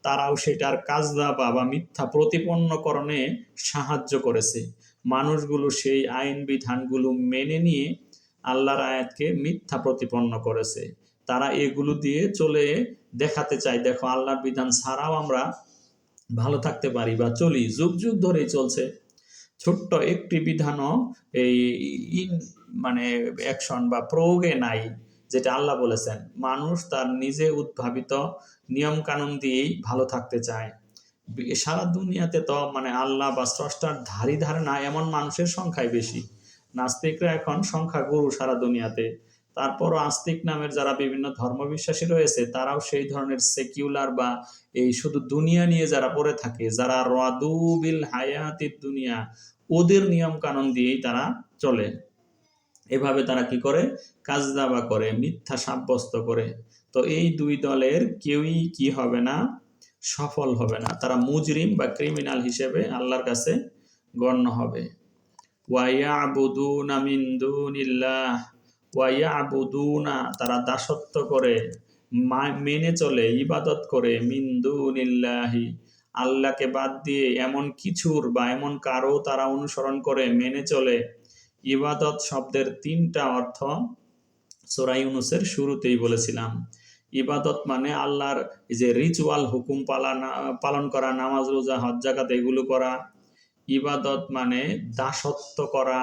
তারাও সেটার কাযযাবা বা মিথ্যা প্রতিপন্নকরণে সাহায্য করেছে। মানুষগুলো সেই আইন বিধানগুলো মেনে নিয়ে আল্লাহর আয়াতকে মিথ্যা প্রতিপন্ন করেছে। তারা এগুলো দিয়ে চলে দেখাতে চায়, দেখো আল্লাহর বিধান ছাড়াও আমরা ভালো থাকতে পারি বা চলি, যুগ যুগ ধরেই চলছে। ছোট্ট একটি বিধানও এই মানে অ্যাকশন বা প্রয়োগে নাই যেটা আল্লাহ বলেছেন। মানুষ তার নিজে উদ্ভাবিত নিয়ম কানুন দিয়েই ভালো থাকতে চায়। সারা দুনিয়াতে তো মানে আল্লাহ বা স্রষ্টার ধারে না এমন মানুষের সংখ্যাই বেশি। নাস্তিকরা এখন সংখ্যাগুরু সারা দুনিয়াতে। তারপরও আস্তিক নামের যারা বিভিন্ন ধর্মবিশ্বাসী রয়েছে, তারাও সেই ধরনের সেকিউলার বা এই শুধু দুনিয়া নিয়ে যারা পড়ে থাকে, যারা রাদু বিল হায়াতিদ দুনিয়া, ওদের নিয়ম কানুন দিয়েই তারা চলে। এভাবে তারা কি করে, কাযযাবা করে, মিথ্যা সাব্যস্ত করে। তো এই দুই দলের কেউই কি হবে না, সফল হবে না। তারা মুজরিম বা ক্রিমিনাল হিসেবে আল্লাহর কাছে গণ্য হবে। ওয়ায়াবুদুনা মিন দুনিল্লাহ, ওয়ায়াবুদুনা তারা দাসত্ব করে, মেনে চলে, ইবাদত করে, মিন দুনিল্লাহি আল্লাহকে বাদ দিয়ে এমন কিছুর বা এমন কারো তারা অনুসরণ করে, মেনে চলে। ইবাদত শব্দের তিনটা অর্থ সূরা ইউনূসের শুরুতেই বলেছিলাম। ইবাদত মানে আল্লাহর যে রিচুয়াল হুকুম পালন করা, নামাজ, রোজা, হজ, যাকাত এগুলো করা। ইবাদত মানে দাসত্ব করা,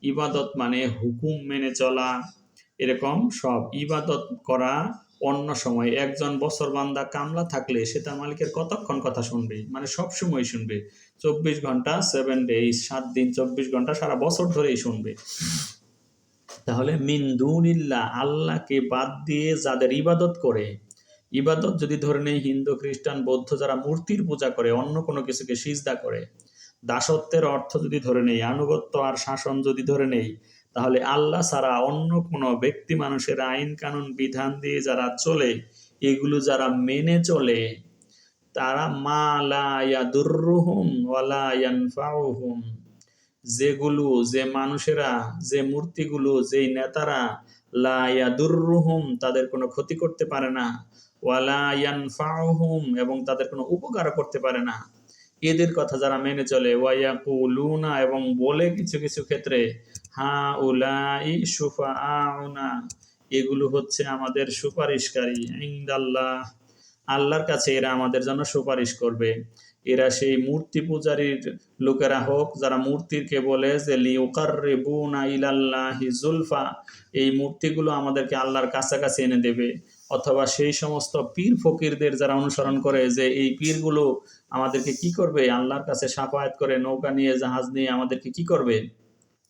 ইবাদত মানে হুকুম মেনে চলা, এরকম সব ইবাদত করা। অন্য সময় একজন বছর বান্দা কামলা থাকলে সে তার মালিকের কতক্ষণ কথা শুনবে, মানে সব সময় শুনবে, 24 ঘন্টা 7 ডেজ, 7 দিন 24 ঘন্টা সারা বছর ধরেই শুনবে। তাহলে মিন দুনিল্লাহ, আল্লাহকে বাদ দিয়ে যাদের ইবাদত করে, ইবাদত যদি ধরে নেই হিন্দু খ্রিস্টান বৌদ্ধ যারা মূর্তির পূজা করে, অন্য কোনো কিছুকে সিজদা করে, দাসত্বের অর্থ যদি ধরে নেই, আনুগত্য আর শাসন যদি ধরে নেই, তাহলে আল্লাহ ছাড়া অন্য কোনো ব্যক্তি মানুষের আইন কানুন বিধান দিয়ে যারা চলে, এগুলো যারা মেনে চলে, তারা মা লা ইয়াদুররুহুম ওয়ালা ইয়ানফাউহুম, যেগুলো যে মানুষেরা, যে মূর্তিগুলো, যেই নেতারা লা ইয়াদুররুহুম তাদের কোনো ক্ষতি করতে পারে না, ওয়ালা ইয়ানফাউহুম এবং তাদের কোনো উপকার করতে পারে না, এদের কথা যারা মেনে চলে, ওয়ায়াকুলুনা এবং বলে কিছু কিছু ক্ষেত্রে, হা উলাই শুফাআউনা, এগুলো হচ্ছে আমাদের সুপারিশকারী, ইনদাল্লাহ, আল্লাহর কাছে এরা আমাদের জন্য সুপারিশ করবে। এরা সেই মূর্তি পূজারীর লোকেরা হোক, যারা মূর্তিকে বলে যে লিউকাররিবুনা ইলাল্লাহি জুলফা, এই মূর্তিগুলো আমাদেরকে আল্লাহর কাছাকাছি এনে দেবে, অথবা সেই সমস্ত পীর ফকিরদের যারা অনুসরণ করে যে এই পীরগুলো আমাদেরকে কি করবে, আল্লাহর কাছে সাফায়াত করে নৌকা নিয়ে জাহাজ নিয়ে আমাদেরকে কি করবে,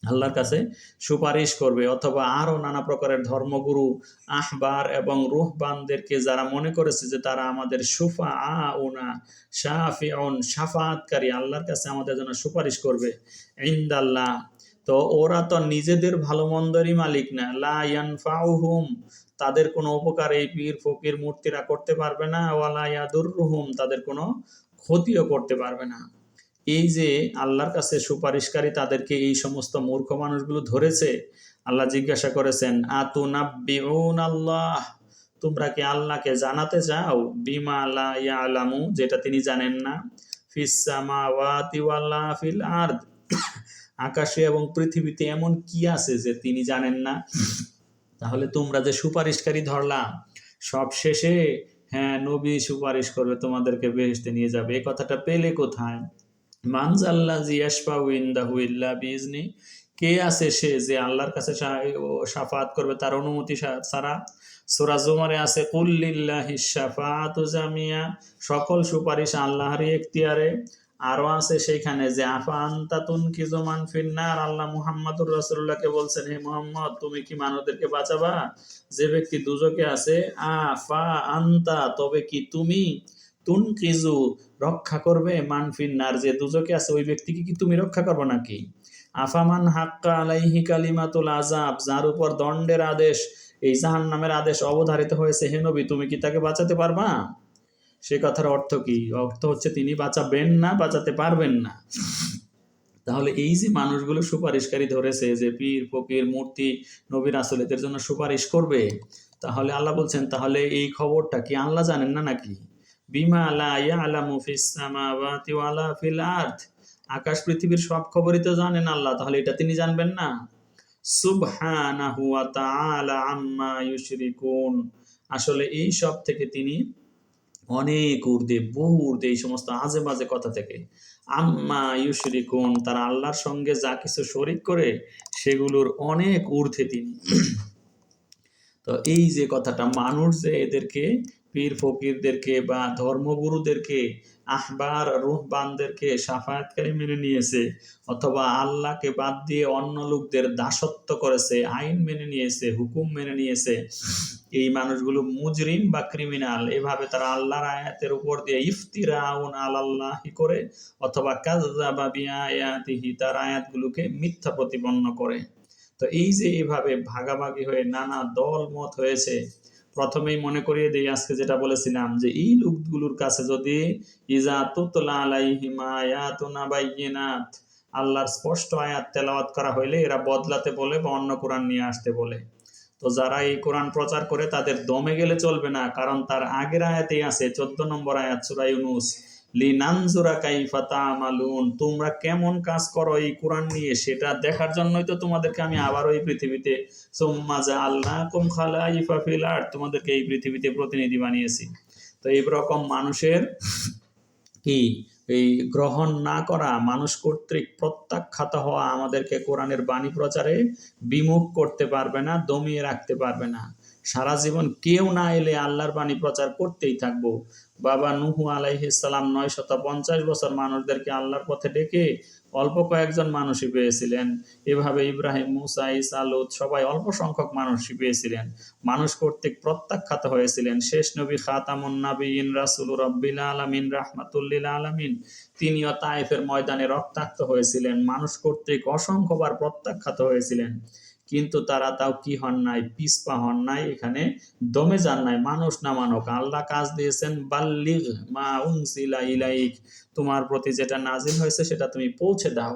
আল্লাহর কাছে সুপারিশ করবে, অথবা আরো নানা প্রকারের ধর্মগুরু আহবার এবং রুহবানদেরকে যারা মনে করেছে যে তারা আমাদের সুফা আউনা শাফিউন শাফাতকারী, আল্লাহর কাছে আমাদের জন্য সুপারিশ করবে ইনদাল্লাহ, তো ওরা তো নিজেদের ভালো মন্দেরই মালিক না, লা ইয়ানফাউহুম, তাদের কোনো উপকার এই পীর ফকির মূর্তিরা করতে পারবে না, ওয়ালা ইয়াদুররুহুম, তাদের কোনো ক্ষতিও করতে পারবে না। এই যে আল্লাহর কাছে সুপারিশকারী তাদেরকে এই সমস্ত মূর্খ মানুষগুলো ধরেছে, আল্লাহ জিজ্ঞাসা করেছেন আতুনাব্বিউন আল্লাহ, তোমরা কি আল্লাহকে জানাতে চাও, বিমা লা ইয়ালামু, যেটা তিনি জানেন না, ফিস সামাওয়াতি ওয়ালা ফিল আরদ, আকাশে এবং পৃথিবীতে এমন কি আছে যে তিনি জানেন না। তাহলে তোমরা যে সুপারিশকারী ধরলাম, সব শেষে হ্যাঁ নবী সুপারিশ করবে, তোমাদেরকে বেহেশতে নিয়ে যাবে, এই কথাটা পেলে কোথায়? মানজাল্লাযী ইয়াশফাউ ইনদাহু ইল্লা বিইজনি, কে আছে সে যে আল্লাহর কাছে শাফাআত করবে তার অনুমতি ছাড়া? সূরা জুমারে আছে কুল লিল্লাহিশ শাফাআতু জামিয়া, সকল সুপারিশ আল্লাহরই এখতিয়ারে। আরো আছে সেইখানে যে আফা আনতা তুনকিযু মান ফিন্নার, আল্লাহ মুহাম্মদুর রাসূলুল্লাহকে বলছেন, হে মুহাম্মদ তুমি কি মানুষদেরকে বাঁচাবা যে ব্যক্তি দুজকে আছে, আফা আনতা, তবে কি তুমি, তুনকিযু রক্ষা করবে, মানফিন্নার, যে দুজকে আছে ওই ব্যক্তিকে কি তুমি রক্ষা করবে নাকি? আফামান হাক্কা আলাইহি কালিমাতুল আযাব, যার উপর দণ্ডের আদেশ, এই জাহান্নামের আদেশ অবধারিত হয়েছে, হে নবী তুমি কি তাকে বাঁচাতে পারবা? সে কথার অর্থ কি? অর্থ হচ্ছে তিনি বাঁচাবেন না, বাঁচাতে পারবেন না। তাহলে এই যে মানুষগুলো সুপারিশকারী ধরেছে যে পীর ফকির মূর্তি নবী রাসূল এদের জন্য সুপারিশ করবে, তাহলে আল্লাহ বলছেন তাহলে এই খবরটা কি আল্লাহ জানেন না নাকি? বিমা লা ইয়ালামু ফিস সামাওয়াতি ওয়ালা ফিল আরদ, আকাশ পৃথিবীর সব খবরই তো জানেন আল্লাহ, তাহলে এটা তিনি জানবেন না? সুবহানাহু ওয়া তাআলা আম্মা ইউশরিকুন, আসলে এই সব থেকে তিনি অনেক ঊর্ধ্বে, বহু ঊর্ধ্বে এই সমস্ত আজে বাজে কথা থেকে। আম্মা ইউশরিকুন, তারা আল্লাহর সঙ্গে যা কিছু শরিক করে সেগুলোর অনেক ঊর্ধ্বে তিনি। তো এই যে কথাটা, মানুষ যে এদেরকে পীর ফকিরদেরকে বা ধর্মগুরুদেরকে আহবার রুহবানদেরকে সাফায়াতকারী মেনে নিয়েছে, অথবা আল্লাহকে বাদ দিয়ে অন্য লোকদের দাসত্ব করেছে, আইন মেনে নিয়েছে, হুকুম মেনে নিয়েছে, এই মানুষগুলো মুজরিম বা ক্রিমিনাল। এভাবে তারা আল্লাহর আয়াতের উপর দিয়ে ইফতিরাউন আলাল্লাহি করে, অথবা কাযযাবা বিআয়াতিহি, তার আয়াতগুলোকে মিথ্যা প্রতিপন্ন করে। তো এই যে এইভাবে ভাগাভাগি হয়ে নানা দল মত হয়েছে, প্রথমেই মনে করিয়ে দিই আজকে যেটা বলেছিলাম যে এই লোকগুলোর কাছে যদি ইজা তুতলা আলাইহিম আয়াতুনা বাইয়িনাত, আল্লাহর স্পষ্ট আয়াত তেলাওয়াত করা হইলে এরা বদলাতে বলে বা অন্য কোরআন নিয়ে আসতে বলে। তো যারা এই কোরআন প্রচার করে তাদের দমে গেলে চলবে না, কারণ তার আগের আয়াতেই আছে 14 নম্বর আয়াত সূরা ইউনূস, লিনানজুরা কাইফা তা'মালুন, তোমরা কেমন কাজ করো এই কোরআন নিয়ে সেটা দেখার জন্যই তো তোমাদেরকে আমি আবারও এই পৃথিবীতে সুম্মা জাআলনাকুম খালাইফা ফিল আরদ, তোমাদেরকে এই পৃথিবীতে প্রতিনিধি বানিয়েছি। তো এই রকম মানুষের কি এই গ্রহণ না করা, মানুষ কর্তৃক প্রত্যাখ্যাত হওয়া আমাদেরকে কোরআনের বাণী প্রচারে বিমুখ করতে পারবে না, দমিয়ে রাখতে পারবে না। সারা জীবন কেউ না এলে আল্লাহর বাণী প্রচার করতেই থাকবো। বাবা নূহ আলাইহিস সালাম 950 বছর মানুষদেরকে আল্লাহর পথে ডেকে অল্প কয়েকজন মানুষই পেয়েছিলেন। এভাবে ইব্রাহিম, মুসা, ঈসা, লূত সবাই অল্প সংখ্যক মানুষই পেয়েছিলেন। মানুষ কর্তৃক প্রত্যাখ্যাত হয়েছিলেন। শেষ নবী খাতামুন নাবিয়িন রাসূলুর রাব্বিল আলামিন রাহমাতুল লিল আলামিন তিনিও তায়েফের ময়দানে রক্তাক্ত হয়েছিলেন। মানুষ কর্তৃক অসংখ্যবার প্রত্যাখ্যাত হয়েছিলেন, কিন্তু তারা তাও কি হন নাই, পিছপা হন নাই, এখানে দমে যান নাই। মানুষ না মানুক, আল্লাহ কাজ দিয়েছেন বাল্লিগ মা উনজিলা ইলাইক, তোমার প্রতি যেটা নাজিল হয়েছে সেটা তুমি পৌঁছে দাও।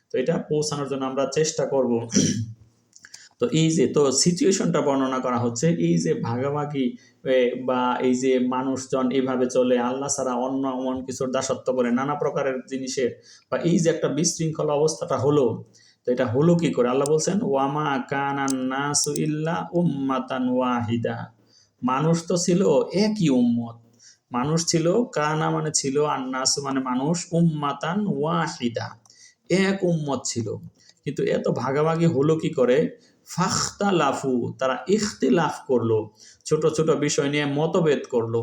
তো এটা পৌঁছানোর জন্য আমরা চেষ্টা করব। তো এই যে তো সিচুয়েশনটা বর্ণনা করা হচ্ছে, এই যে ভাগাভাগি বা এই যে মানুষজন এইভাবে চলে, আল্লাহ ছাড়া অন্য এমন কিছুর দাসত্ব করে, নানা প্রকারের জিনিসের, বা এই যে একটা বিশৃঙ্খলা অবস্থাটা হলো, তো এটা হলো কি করে? আল্লাহ বলছেন ওয়ামা কানান নাসু ইল্লা উম্মাতান ওয়াহিদা, মানুষ তো ছিল একই উম্মত। মানুষ ছিল, কানা মানে ছিল, আর নাসু মানে মানুষ, উম্মাতান ওয়াহিদা এক উম্মত ছিল। কিন্তু এত ভাগাভাগি হলো কি করে? ফাখতালাফু, তারা ইখতিলাফ করলো, ছোট ছোট বিষয় নিয়ে মতভেদ করলো।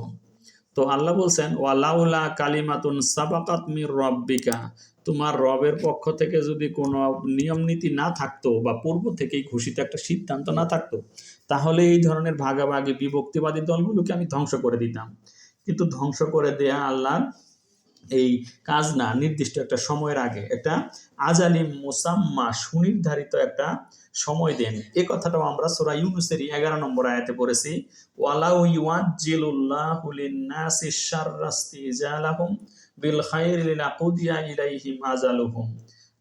তো আল্লাহ বলছেন ওয়ালাউলা কালিমাতুন সাবাকাত মির রব্বিকা, তোমার রবের পক্ষ থেকে যদি কোনো নিয়ম নীতি না থাকতো বা পূর্ব থেকেই ঘোষিত একটা সিদ্ধান্ত না থাকতো, তাহলে এই ধরনের ভাগাভাগি বিভক্তিবাদী দলগুলোকে আমি ধ্বংস করে দিতাম। কিন্তু ধ্বংস করে দেয়া আল্লাহর এই কাজ না, নির্দিষ্ট একটা সময়ের আগে একটা আজালিম মুসাম্মা সুনির্ধারিত একটা সময় দেন। এ কথাটাও আমরা সূরা ইউনূসের 11 নম্বর আয়াতে পড়েছি, ওয়ালাউ ইউআজ্জিলুল্লাহু লিন-নাসি শাররাস্তিজালাহুম বিল খায়রি লাকুদিয়া ইলাইহিম আজালুহুম,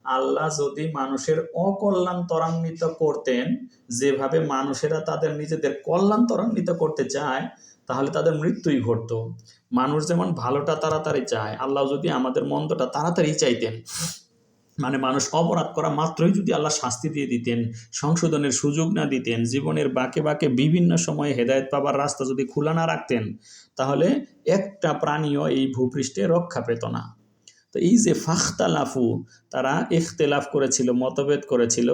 আল্লাহ যদি মানুষের অকল্যাণ ত্বরান্বিত করতেন, যেভাবে মানুষেরা তাদের নিজেদের কল্যাণ ত্বরান্বিত করতে চায়, তাহলে তাদের মৃত্যুই ঘটতো। মানুষ যেমন ভালোটা তাড়াতাড়ি চায়, আল্লাহ যদি আমাদের মন্দটা তাড়াতাড়ি চাইতেন, মানে মানুষ অপরাধ করা মাত্রই যদি আল্লাহ শাস্তি দিয়ে দিতেন, সংশোধনের সুযোগ না দিতেন, জীবনের বাঁকে বাঁকে বিভিন্ন সময়ে হেদায়েত পাবার রাস্তা যদি খোলা না রাখতেন, তাহলে একটা প্রাণীও এই ভূপৃষ্ঠে রক্ষা পেত না। তো এই যে ফাখতালাফু, তারা ইখতিলাফ করেছিল, মতভেদ করেছিল,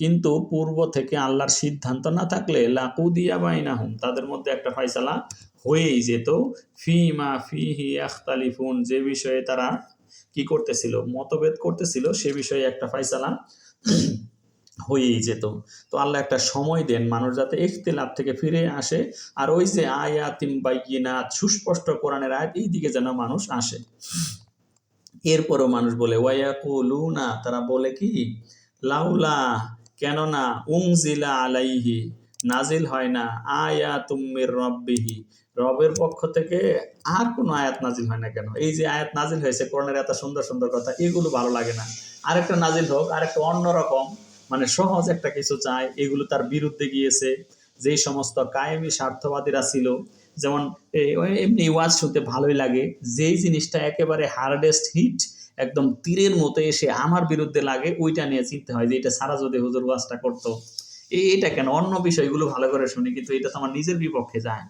কিন্তু পূর্ব থেকে আল্লাহর সিদ্ধান্ত না থাকলে লাকুদিয়া বাইনাহুম, তাদের মধ্যে একটা ফয়সালা হয়েই যেত। ফিমা ফিহি আখতালিফুন, যে বিষয়ে তারা কি করতেছিল, মতভেদ করতেছিল, সে বিষয়ে একটা ফয়সালা হয়েই যেত। তো আল্লাহ একটা সময় দেন মানুষ যাতে ইখতিলাফ থেকে ফিরে আসে, আর ওই যে আয়াতিম বাইয়িনাত, সুস্পষ্ট কোরআনের আয়াত, এই দিকে যেন মানুষ আসে। এরপরও মানুষ বলে ওয়ায়াকুলুনা, তারা বলে কি, লাউলা, কেন না, উনজিলা আলাইহি, নাজিল হয় না, আয়াতুম মির রাব্বিহি, রবের পক্ষ থেকে আর কোনো আয়াত নাজিল হয় না কেন? এই যে আয়াত নাজিল হয়েছে কোরআনের এত সুন্দর সুন্দর কথা, এগুলো ভালো লাগে না, আরেকটা নাজিল হোক, আরেকটা অন্যরকম, মানে সহজ একটা কিছু চায়। এগুলো তার বিরুদ্ধে গিয়েছে। যেই সমস্ত কায়েমি স্বার্থবাদীরা ছিল, যেমন এমনি ওয়াজ শুনতে ভালোই লাগে, যেই জিনিসটা একেবারে হার্ডেস্ট হিট, একদম তীরের মতো এসে আমার বিরুদ্ধে লাগে, ওইটা নিয়ে চিন্তা হয় যে এটা সারা যদি হুজুর ওয়াজটা করতো। এটা কেন, অন্য বিষয়গুলো ভালো করে শুনি, কিন্তু এটা তো আমার নিজের বিপক্ষে যায়।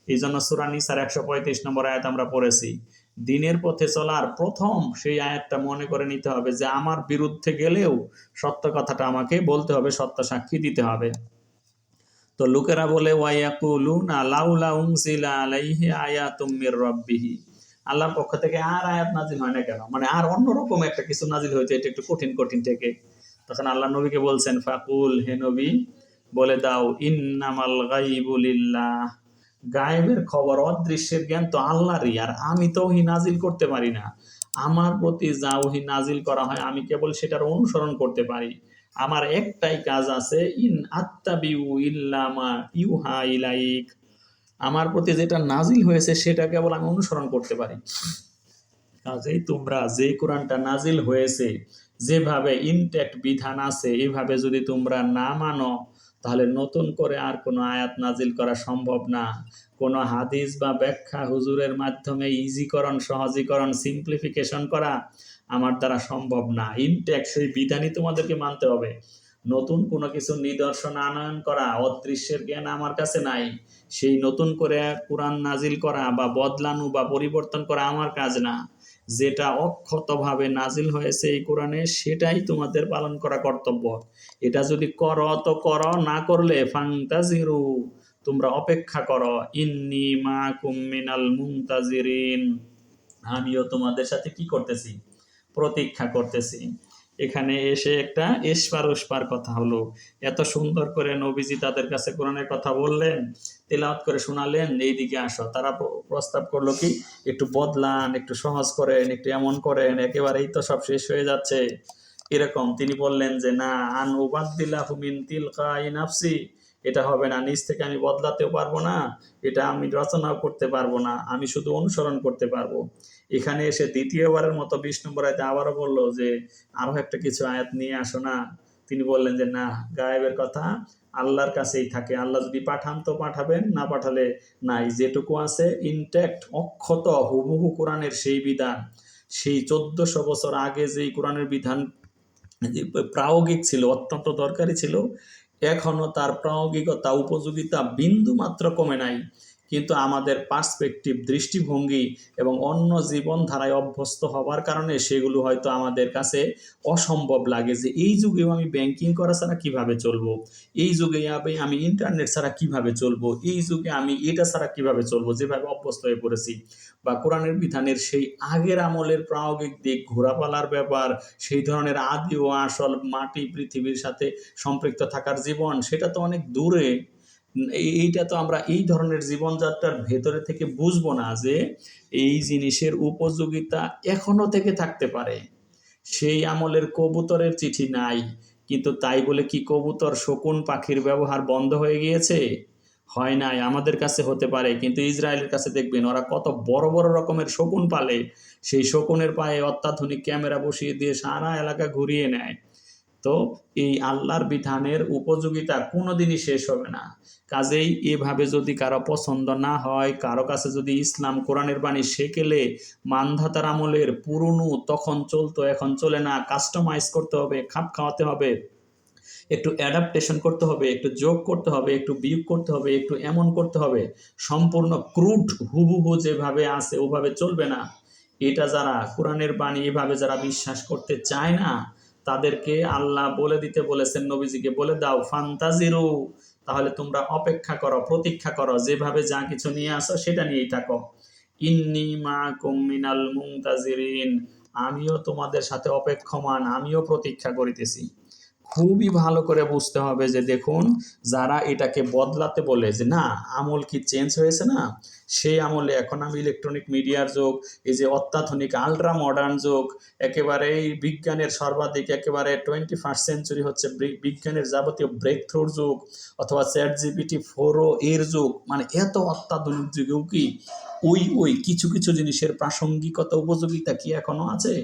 এই জন্য সূরা নিসার 135 নম্বর আয়াত আমরা পড়েছি, দিনের পথে চলার প্রথম সেই আয়াতটা মনে করে নিতে হবে যে আমার বিরুদ্ধে গেলেও সত্য কথাটা আমাকে বলতে হবে, সত্য সাক্ষী দিতে হবে। তো লোকেরা বলে ওয়ায়াকুলুনা লাউলা উনজিলা আলাইহি আয়াতুম মির রাব্বিহি, আল্লাহর পক্ষ থেকে আর আয়াত নাজিল হয় না কেন, মানে আর অন্যরকম একটা কিছু নাজিল হইতো, এটা একটু কঠিন কঠিন থেকে। তখন আল্লাহ নবীকে বলছেন, ফাকুল, হে নবী বলে দাও, ইন্নামাল গায়বু লিল্লাহ, গায়েবের খবর, অদৃশ্যের জ্ঞান তো আল্লাহরই, আর আমি তো ওহী নাজিল করতে পারি না। আমার প্রতি যা ওহী নাজিল করা হয় আমি কেবল সেটার অনুসরণ করতে পারি। আমার একটাই কাজ আছে, ইন আত্তাবিউ ইল্লা মা ইউহা ইলাইক, আমার প্রতি যেটা নাজিল হয়েছে সেটা কেবল আমি অনুসরণ করতে পারি। কাজেই তোমরা যে কোরআনটা নাজিল হয়েছে, যেভাবে ইনট্যাক্ট বিধান আছে, এইভাবে যদি তোমরা না মানো, তাহলে নতুন করে আর কোনো আয়াত নাজিল করা সম্ভব না। কোনো হাদিস বা ব্যাখ্যা হুজুরের মাধ্যমে ইজিকরণ, সহজীকরণ, সিম্পলিফিকেশন করা আমার দ্বারা সম্ভব না। ইনট্যাক্ট সেই বিধানই তোমাদেরকে মানতে হবে। নতুন কোনো কিছু নিদর্শন আনয়ন করা, অদৃশ্যের জ্ঞান আমার কাছে নাই, সেই নতুন করে কোরআন নাজিল করা বা বদলানো বা পরিবর্তন করা আমার কাজ না। যেটা অক্ষতভাবে নাজিল হয়েছে এই কোরআনে, সেটাই তোমাদের পালন করা কর্তব্য। এটা যদি করো তো করো, না করলে ফান্তাজিরু, তোমরা অপেক্ষা করো, ইন্নী মাকুম মিনাল মুনতাজিরিন, আমিও তোমাদের সাথে কি করতেছি, প্রতীক্ষা করতেছি। এখানে এসে একটা এসপার ওসপার কথা হলো। এত সুন্দর করে নবীজি তাদের কাছে কোরআনের কথা বললেন, তেলাওয়াত করে শোনালেন, এইদিকে আসো। তারা প্রস্তাব করলো কি, একটু বদলান, একটু সহজ করেন, একটু এমন করেন, একেবারেই তো সব শেষ হয়ে যাচ্ছে এরকম। তিনি বললেন যে না, আন উবাদদিল্লাহু মিন তিলকাই নাফসি, এটা হবে না, নিজ থেকে আমি বদলাতেও পারবো না, এটা আমি রচনাও করতে পারবো না, আমি শুধু অনুসরণ করতে পারবো। এখানে এসে দ্বিতীয়বারের মতো 20 নম্বর আয়াতে আবারও বললো যে আরো একটা কিছু আয়াত নিয়ে আসো না। তিনি বললেন যে না, গায়েবের কথা আল্লাহর কাছেই থাকে, আল্লাহ যদি পাঠান তো পাঠাবেন, না পাঠালে নাই। যেটুকু আছে ইনট্যাক্ট, অক্ষত হুবহু কোরআনের সেই বিধান, সেই 1400 বছর আগে যেই কোরআনের বিধান প্রায়োগিক ছিল, অত্যন্ত দরকারি ছিল, এখনো তার প্রায়োগিকতা উপযোগিতা বিন্দু মাত্র কমে নাই। কিন্তু আমাদের পার্সপেক্টিভ, দৃষ্টিভঙ্গি এবং অন্য জীবনধারায় অভ্যস্ত হওয়ার কারণে সেগুলো হয়তো আমাদের কাছে অসম্ভব লাগে। যে এই যুগেও আমি ব্যাংকিং করা ছাড়া কিভাবে চলবো, এই যুগে আমি ইন্টারনেট ছাড়া কিভাবে চলবো, এই যুগে আমি এটা ছাড়া কিভাবে চলবো, যেভাবে অভ্যস্ত হয়ে পড়েছি। বা কোরআনের বিধানের সেই আগের আমলের প্রায়োগিক দিক, ঘোরাপালার ব্যাপার, সেই ধরনের আদি ও আসল মাটি পৃথিবীর সাথে সম্পৃক্ত থাকার জীবন, সেটা তো অনেক দূরে। এইটা তো আমরা এই ধরনের জীবনযাত্রার ভেতরে থেকে বুঝবো না যে এই জিনিসের উপযোগিতা এখনো থেকে থাকতে পারে। সেই আমলের কবুতরের চিঠি নাই, কিন্তু তাই বলে কি কবুতর, শকুন পাখির ব্যবহার বন্ধ হয়ে গিয়েছে? হয় নাই। আমাদের কাছে হতে পারে, কিন্তু ইসরায়েলের কাছে দেখবেন ওরা কত বড় বড় রকমের শকুন পালে, সেই শকুনের পায়ে অত্যাধুনিক ক্যামেরা বসিয়ে দিয়ে সারা এলাকা ঘুরিয়ে নেয়। তো এই আল্লাহর বিধানের উপযোগিতা কোনোদিনই শেষ হবে না। কাজেই এভাবে যদি কারো পছন্দ না হয়, কারো কাছে যদি ইসলাম কোরআনের বাণী সেকেলে মানধাতার আমলের পুরনো, তখন চলতো এখন চলে না, কাস্টমাইজ করতে হবে, খাপ খাওয়াতে হবে, একটু অ্যাডাপ্টেশন করতে হবে, একটু যোগ করতে হবে, একটু বিয়োগ করতে হবে, একটু এমন করতে হবে, সম্পূর্ণ ক্রুড হুবহু যেভাবে আছে ওভাবে চলবে না। এটা যারা কোরআনের বাণী এভাবে যারা বিশ্বাস করতে চায় না, তাদেরকে আল্লাহ বলে দিতে বলেছেন, নবীজিকে বলে দাও ফান্তাজিরু, তাহলে তোমরা অপেক্ষা করো, প্রতীক্ষা করো, যেভাবে যা কিছু নিয়ে আসো সেটা নিয়েই থাকো। ইন্নী মাকুম মিনাল মুনতাজিরিন, আমিও তোমাদের সাথে অপেক্ষমান, আমিও প্রতীক্ষা করিতেছি। খুবই ভালো করে বুঝতে হবে যে দেখুন, যারা এটাকে বদলাতে বলে যে না, আমল কি চেঞ্জ হয়েছে না, সেই আমলে এখন আমি ইলেকট্রনিক মিডিয়ার যুগ, এই যে অত্যাধুনিক আলট্রা মডার্ন যুগ, একেবারেই বিজ্ঞানের সর্বাধিক, একেবারে 21st সেঞ্চুরি হচ্ছে বিজ্ঞানের যাবতীয় ব্রেক থ্রুর যুগ, অথবা ChatGPT 4 এর যুগ, মানে এত অত্যাধুনিক যুগেও কি ওই কিছু কিছু জিনিসের প্রাসঙ্গিকতা, উপযোগিতা কি এখনো আছে?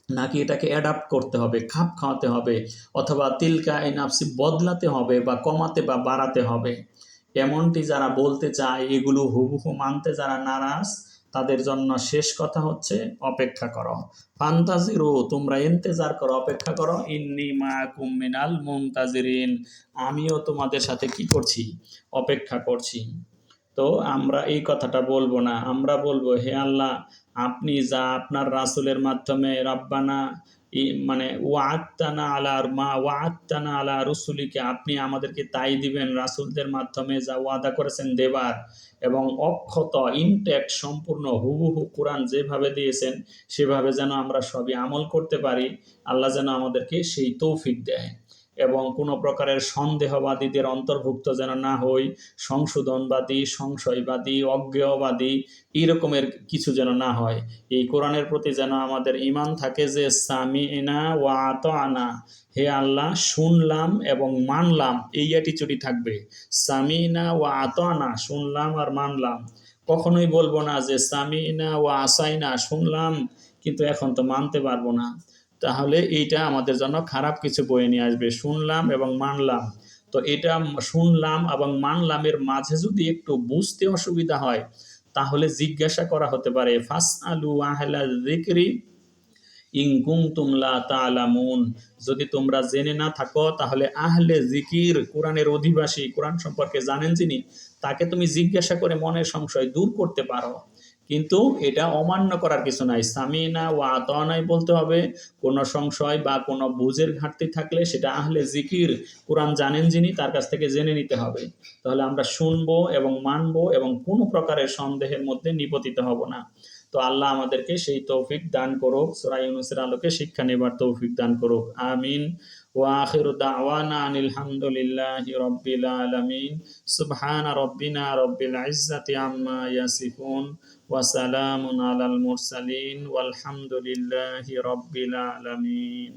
নাকি এটাকে অ্যাডাপ্ট করতে হবে, খাপ খাওয়াতে হবে, অথবা তিলকা এই নাফসি বদলাতে হবে, বা কমাতে বা বাড়াতে হবে? এমনটি যারা বলতে চায়, এগুলো হুবহু মানতে যারা নারাজ, তাদের জন্য শেষ কথা হচ্ছে অপেক্ষা করো। ফান্তাজিরু, তোমরা ইন্তেজার করো, অপেক্ষা করো। ইন্নী মাকুম মিনাল মুনতাজিরিন, আমিও তোমাদের সাথে কি করছি, অপেক্ষা করছি। তো আমরা এই কথাটা বলবো না, আমরা বলবো হে আল্লাহ, আপনি যা আপনার রাসূলের মাধ্যমে রব্বানা মানে ওয়াআত্তানা আলা রুসুলিকে, আপনি আমাদেরকে তাই দিবেন, রাসূলদের মাধ্যমে যা ওয়াদা করেছেন দেবার, এবং অক্ষত ইনট্যাক্ট সম্পূর্ণ হুবহু কোরআন যেভাবে দিয়েছেন সেভাবে যেন আমরা সবই আমল করতে পারি। আল্লাহ যেন আমাদেরকে সেই তৌফিক দেয়, এবং কোনো প্রকারের সন্দেহবাদীদের অন্তর্ভুক্ত যেন না হই, সংশোধনবাদী, সংশয়বাদী, অজ্ঞেয়বাদী, এরকমের কিছু যেন না হয়। এই কোরআনের প্রতি যেন আমাদের ঈমান থাকে যে সামি'না ওয়া আতা'না, হে আল্লাহ শুনলাম এবং মানলাম, এই অ্যাটিটিউডই থাকবে। সামি'না ওয়া আতা'না, শুনলাম আর মানলাম। কখনোই বলবো না যে সামি'না ওয়া আসাইনা, শুনলাম কিন্তু এখন তো মানতে পারবো না। তাহলে এইটা আমাদের জন্য খারাপ কিছু বয়ে নিয়ে আসবে। শুনলাম এবং মানলাম, তো এটা শুনলাম এবং মানলামের মাঝে যদি একটু বুঝতে অসুবিধা হয়, তাহলে জিজ্ঞাসা করা হতে পারে ফাসআলু আহলা যিকরি ইন কুনতুম লা তা'লামুন, যদি তোমরা জেনে না থাকো তাহলে আহলে জিকির, কোরআনের অধিবাসী, কোরআন সম্পর্কে জানেন যিনি, তাকে তুমি জিজ্ঞাসা করে মনের সংশয় দূর করতে পারো। কিন্তু এটা অমান্য করার কিছু নাই, সামিনা ওয়া আতানাই বলতে হবে। কোনো সংশয় বা কোনো বুঝের ঘাটতি থাকলে সেটা আহলে জিকির, কোরআন জানেন যিনি, তার কাছ থেকে জেনে নিতে হবে। তাহলে আমরা শুনবো এবং মানবো, এবং কোনো প্রকারের সন্দেহের মধ্যে নিপতিত হব না। তো আল্লাহ আমাদেরকে সেই তৌফিক দান করুক, সূরা ইউনূসের আলোকে শিক্ষা নেবার তৌফিক দান করুক। আমিন। ওয়া আখিরু দাওয়ানা আনিল হামদুলিল্লাহি রাব্বিল আলামিন। সুবহানা রাব্বিনা রাব্বিল ইজ্জাতি আম্মা ইয়াসিফুন ওয়া সালামুন আলাল মুরসালিন ওয়ালহামদুলিল্লাহি রাব্বিল আলামিন।